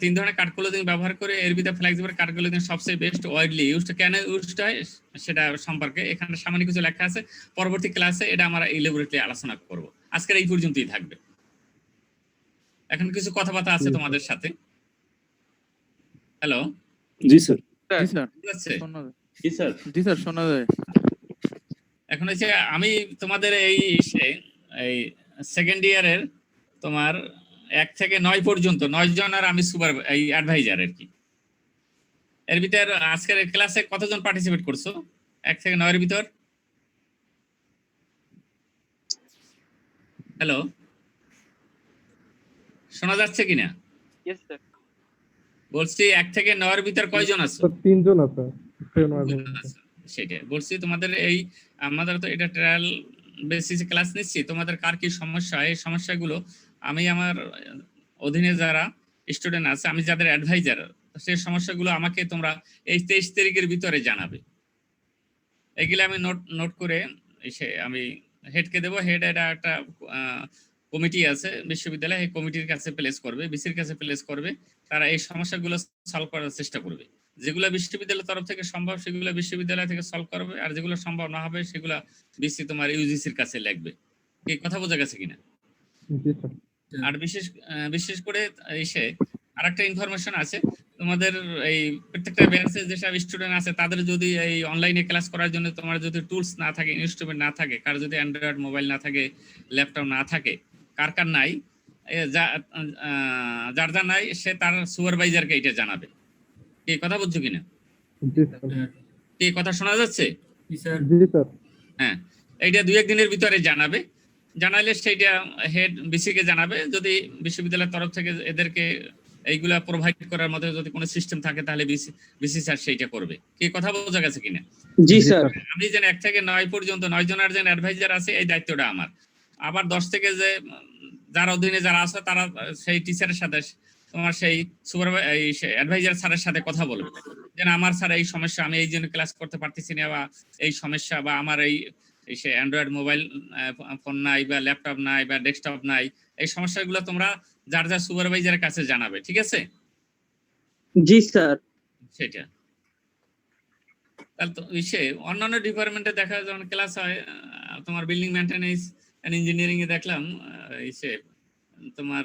তিন ধরনের কার্ডক্লোজিং ব্যবহার করে, এর ভিতরে ফ্লেক্সিবল কার্ডক্লোজিং সবচেয়ে বেস্ট ওয়াইডলি ইউজড, কেন ইউজড হয় সেটা সম্পর্কে এখানে সামান্য কিছু লেখা আছে। পরবর্তী ক্লাসে এটা আমরা ইলাবোরেটলি আলোচনা করব। আজকের এই পর্যন্তই থাকবে। এখন কিছু কথাবার্তা আছে তোমাদের সাথে। হ্যালো, জি স্যার, জি স্যার, জি স্যার, জি স্যার, শোনা যায়। এখন হচ্ছে আমি তোমাদের এই সেকেন্ড ইয়ারের তোমার 1 থেকে 9 পর্যন্ত 9 জন, আর আমি সুপার এই অ্যাডভাইজার আর কি। এর ভিতর আজকের ক্লাসে কতজন পার্টিসিপেট করছো 1 থেকে 9 এর ভিতর? হ্যালো, শোনা যাচ্ছে কিনা? Yes sir. বলছি 1 থেকে 9 এর ভিতর কয়জন আছো? 3 জন আছে। সেটা বলছি। তোমাদের এই আমাদের তো এটা ট্রায়াল বেসিসে ক্লাস নিচ্ছি, তোমাদের কার কি সমস্যা, এই সমস্যাগুলো আমি আমার অধীনে যারা স্টুডেন্ট আছে, আমি যাদের অ্যাডভাইজার, সেই সমস্যাগুলো আমাকে তোমরা এই 23 তারিখের ভিতরে জানাবে। এগুলো আমি নোট করে আমি হেডকে দেবো। হেড এটা একটা কমিটি আছে বিশ্ববিদ্যালয়ে, এই কমিটির কাছে প্লেস করবে, বিসির কাছে প্লেস করবে। তারা এই সমস্যাগুলো সলভ করার চেষ্টা করবে। যেগুলো বিশ্ববিদ্যালয়ের তরফ থেকে সম্ভব সেগুলো বিশ্ববিদ্যালয় থেকে সলভ করবে, আর যেগুলো সম্ভব না হবে সেগুলো বিসি তোমার ইউজিসির কাছে লাগবে। এই কথা বোঝা গেছে কিনা? আর বিশেষ করে আরেকটা ইনফরমেশন আছে তোমাদের, এই প্রত্যেকটা ব্যাচে যেসব স্টুডেন্ট আছে তাদের যদি এই অনলাইনে ক্লাস করার জন্য তোমার যদি টুলস না থাকে, ইনস্ট্রুমেন্ট না থাকে, কার যদি অ্যান্ড্রয়েড মোবাইল না থাকে, ল্যাপটপ না থাকে, কার নাই, যার নাই সে তার সুপারভাইজারকে এটা জানাবে। এই কথা বুঝছো কিনা? এই কথা শোনা যাচ্ছে? হ্যাঁ, এইটা 2-1 দিনের ভিতরে জানাবে। জানাইলে সেইটা হেড বিসি কে জানাবে। যদি বিশ্ববিদ্যালয়ের তরফ থেকে এদেরকে এইগুলা প্রোভাইড করার মতো যদি কোনো সিস্টেম থাকে তাহলে বিসি স্যার সেইটা করবে। কি কথা বোঝা গেছে কিনা? জি স্যার। আমি যেন 1 থেকে 9 পর্যন্ত 9 জনের যে অ্যাডভাইজার আছে, এই দায়িত্বটা আমার। আবার 10 থেকে যে যার অধীনে যারা আছে তারা সেই টিচারের সাথে তোমার সেই অ্যাডভাইজার স্যারের সাথে কথা বলবে, যেন আমার স্যার এই সমস্যা, আমি এই জন্য ক্লাস করতে পারতেছি না, বা এই সমস্যা, বা আমার এই অ্যান্ড্রয়েড মোবাইল ফোন নাই, বা ল্যাপটপ নাই, বা ডেস্কটপ নাই, এই সমস্যাগুলো তোমরা যার যার সুপারভাইজারের কাছে জানাবে। ঠিক আছে? জি স্যার। সেটা তাহলে তো অন্যান্য ডিপার্টমেন্টে দেখা যায় যেমন ক্লাস হয়, তোমার বিল্ডিং মেইনটেনেন্স এন্ড ইঞ্জিনিয়ারিং এ দেখলাম তোমার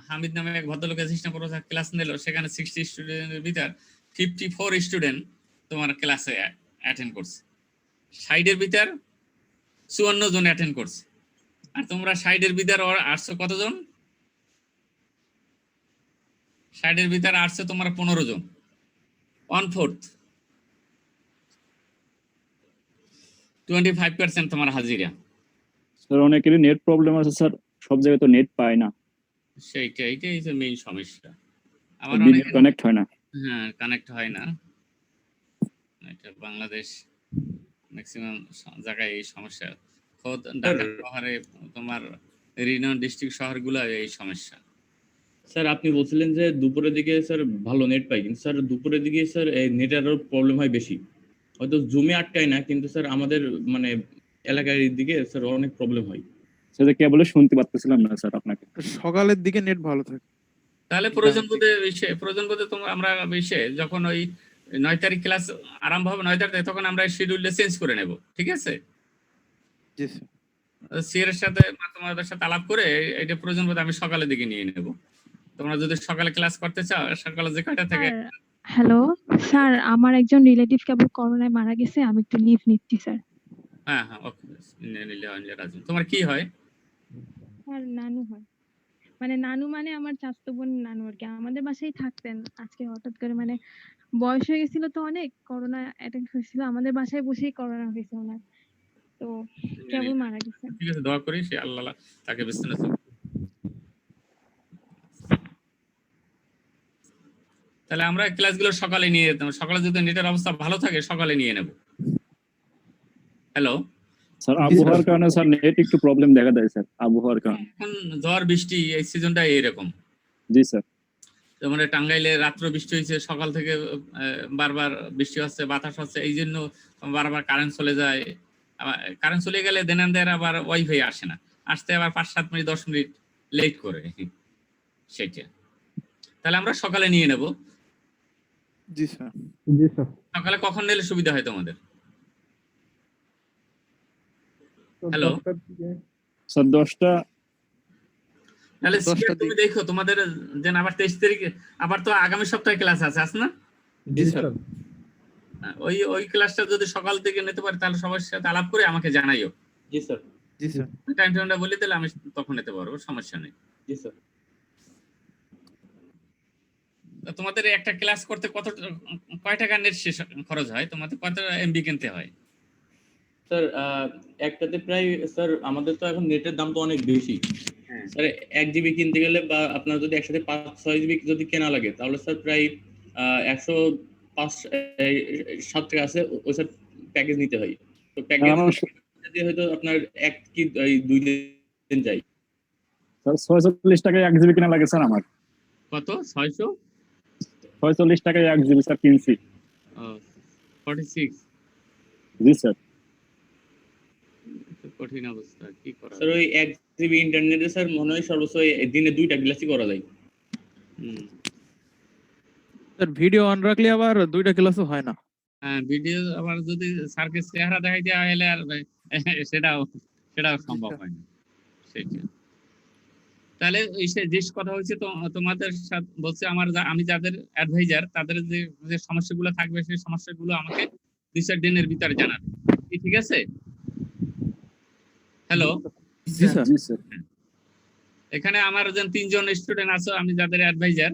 হামিদ নামে এক ভদ্রলোক অ্যাসিস্ট্যান্ট প্রফেসর ক্লাস নিল, সেখানে 60 স্টুডেন্টের ভিতর 54 স্টুডেন্ট তোমার ক্লাসে অ্যাটেন্ড করছে, 60 এর ভিতর 54 জন অ্যাটেন্ড করছে, আর তোমরা 60 এর ভিতর আসছো কতজন? 60 এর ভিতর আসছে তোমরা 15 জন, 1/4, 25% তোমার হাজিরা। স্যার অনেকেরই নেট প্রবলেম আছে স্যার, সব জায়গায় তো নেট পায় না, এইটাই হচ্ছে মেইন সমস্যা। আমার ভিডিও কানেক্ট হয় না। হ্যাঁ, কানেক্ট হয় না, এটা বাংলাদেশ ম্যাক্সিমাম জায়গায় এই সমস্যা। খোদ ঢাকা শহরে তোমার রিজন ডিস্ট্রিক্ট শহরগুলো এই সমস্যা। স্যার আপনি বলছিলেন যে দুপুরের দিকে স্যার ভালো নেট পাই, কিন্তু স্যার দুপুরের দিকে স্যার নেটেরও প্রবলেম হয় বেশি, হয়তো জুমে আটকায় না, কিন্তু স্যার আমাদের মানে এলাকার দিকে স্যার অনেক প্রবলেম হয়। সেটা কেবলই শুনতে পাচ্ছিলাম না স্যার আপনাকে। সকালের দিকে নেট ভালো থাকে। তাহলে প্রয়োজন বোধে তোমরা আমরা যখন ওই 9 তারিখ ক্লাস আরম্ভ হবে 9 তারিখ, তখন আমরা শিডিউলটা চেঞ্জ করে নেব, ঠিক আছে? জি স্যার। সিএর সাথে বা তোমাদের সাথে আলাপ করে এটা প্রয়োজন বোধে আমি সকালের দিকে নিয়ে নেব। তোমরা যদি সকালে ক্লাস করতে চাও, সকালে যে কয়টা থেকে। হ্যালো স্যার, আমার একজন রিলেটিভ কেবল করোনায় মারা গেছে, আমি একটু লিভ নিচ্ছি স্যার। হ্যাঁ, ওকে, তোমার কি হয়? স্যার নানু হয়, মানে নানু মানে আমার চাচাতো বোন নানু আর কি, আমাদের বাসায় থাকতেন। আজকে হঠাৎ করে মানে বয়স হয়ে গেছিল তো, অনেক করোনা অ্যাটাক হয়েছিল, আমাদের বাসায় বসেই করোনা হয়েছে ওনার, তো কেবল মারা গেছে। ঠিক আছে, দোয়া করি সে আল্লাহ তাকে বেঁচে রাখুক। তাহলে আমরা ক্লাসগুলো সকালে নিয়ে যেতাম, সকালে যদি নেটের অবস্থা ভালো থাকে সকালে নিয়ে নেব। হ্যালো স্যার আবহাওয়ার কারণে স্যার নেট একটু প্রবলেম দেখা দেয় স্যার, আবহাওয়ার কারণে। এখন ঝড় বৃষ্টি এই সিজনটা এইরকম। জি স্যার। যেমন টাঙ্গাইলে রাত্র বৃষ্টি হয়েছে, সকাল থেকে বারবার বৃষ্টি হচ্ছে, বাতাস হচ্ছে, এই জন্য বারবার কারেন্ট চলে যায়। কারেন্ট চলে গেলে দেনানদের আবার ওয়াইফাই আসে না, আসতে আবার 5-7 মিনিট 10 মিনিট লেট করে সেটা। তাহলে আমরা সকালে নিয়ে নেব। জি স্যার। জি স্যার। সকালে কখন নিলে সুবিধা হয় তোমাদের? হ্যালো স্যার 10টা। তাহলে তুমি দেখো তোমাদের যেন আবার 23 তারিখে আবার তো আগামী সপ্তাহে ক্লাস আছে না? জি স্যার। ওই ক্লাসটা যদি সকাল থেকে নিতে পারি তাহলে সবার সাথে আলাপ করে আমাকে জানাইও। জি স্যার। জি স্যার। টাইমটা বলে দিলে আমি তখন নিতে পারবো, সমস্যা নেই। জি স্যার। তোমাদের একটা ক্লাস করতে কয় টাকা নেট শেষ খরচ হয়? তোমাদের কত এমবি কিনতে হয়? স্যার একটাতে প্রায় স্যার আমাদের তো এখন নেটের দাম তো অনেক বেশি স্যার, 1 জিবি কিনতে গেলে বা আপনার যদি একসাথে 5-6 জিবি যদি কেনা লাগে তাহলে স্যার প্রায় 105-7 টাকা আছে, ওই স্যার প্যাকেজ নিতে হয়। তো প্যাকেজ হয়তো আপনার 1 কি 2 দিন যায় স্যার। 46 টাকায় 1 জিবি কেনা লাগে স্যার আমার। কত? 46 টাকায় 1 জিবি স্যার কিনছি। 46। জি স্যার। কঠিন অবস্থা, কি করা স্যার? ওই 1 জিবি ইন্টারনেটে স্যার মনে হয় সর্বোচ্চ দিনে 2টা ক্লাসই করা যায়। স্যার ভিডিও অন রাখলে আবার 2টা ক্লাসও হয় না। হ্যাঁ, ভিডিও আবার যদি স্যারকে চেহারা দেখাই দেওয়া হলে আর সেটাও সম্ভব হয় না সেটা। তাহলে যে কথা হচ্ছে তো তোমাদের সাথে বলছে আমি যাদের অ্যাডভাইজার তাদের যে সমস্যাগুলো থাকবে সেই সমস্যাগুলো আমাকে 2-4 দিনের ভিতরে জানাবে, ঠিক আছে? হ্যালো জি স্যার। জি স্যার। এখানে আমার যে 3 জন স্টুডেন্ট আছে, আমি যাদের অ্যাডভাইজার,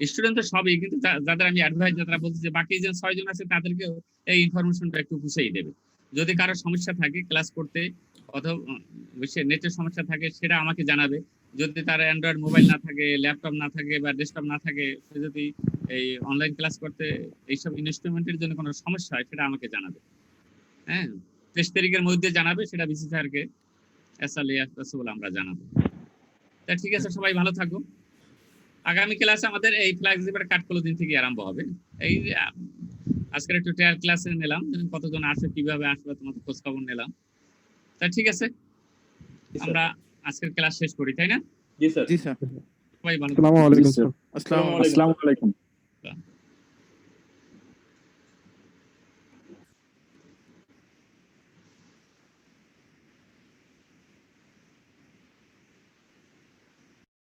স্টুডেন্ট তো সবই, কিন্তু যাদের আমি অ্যাডভাইজার তারা বলছে যে বাকি যে 6 জন আছে তাদেরকে এই ইনফরমেশনটা একটু বুঝিয়ে দেবে। যদি কারো সমস্যা থাকে ক্লাস করতে অথবা নেটের সমস্যা থাকে সেটা আমাকে জানাবে। যদি তার অ্যান্ড্রয়েড মোবাইল না থাকে, ল্যাপটপ না থাকে বা ডেস্কটপ না থাকে, সে যদি এই অনলাইন ক্লাস করতে এইসব ইনস্ট্রুমেন্টের জন্য কোনো সমস্যা হয় সেটা আমাকে জানাবে। হ্যাঁ, 23 তারিখের মধ্যে জানাবে, সেটা ভিসি স্যারকে বলে আমরা জানাবো। তা ঠিক আছে, সবাই ভালো থাকো। আগামী ক্লাসে আমাদের এই ফ্লেক্সিবল কাট ক্লোজিং থেকে আরম্ভ হবে। এই আজকের একটু ট্রায়াল ক্লাসে নিলাম, কতজন আসবে কিভাবে আসবে তোমাদের খোঁজ খবর নিলাম। তা ঠিক আছে, আমরা আজকের ক্লাস শেষ করি, তাই না? জি স্যার। জি স্যার। সবাই ভালো। আসসালামু আলাইকুম স্যার। আসসালামু আসসালামু আলাইকুম।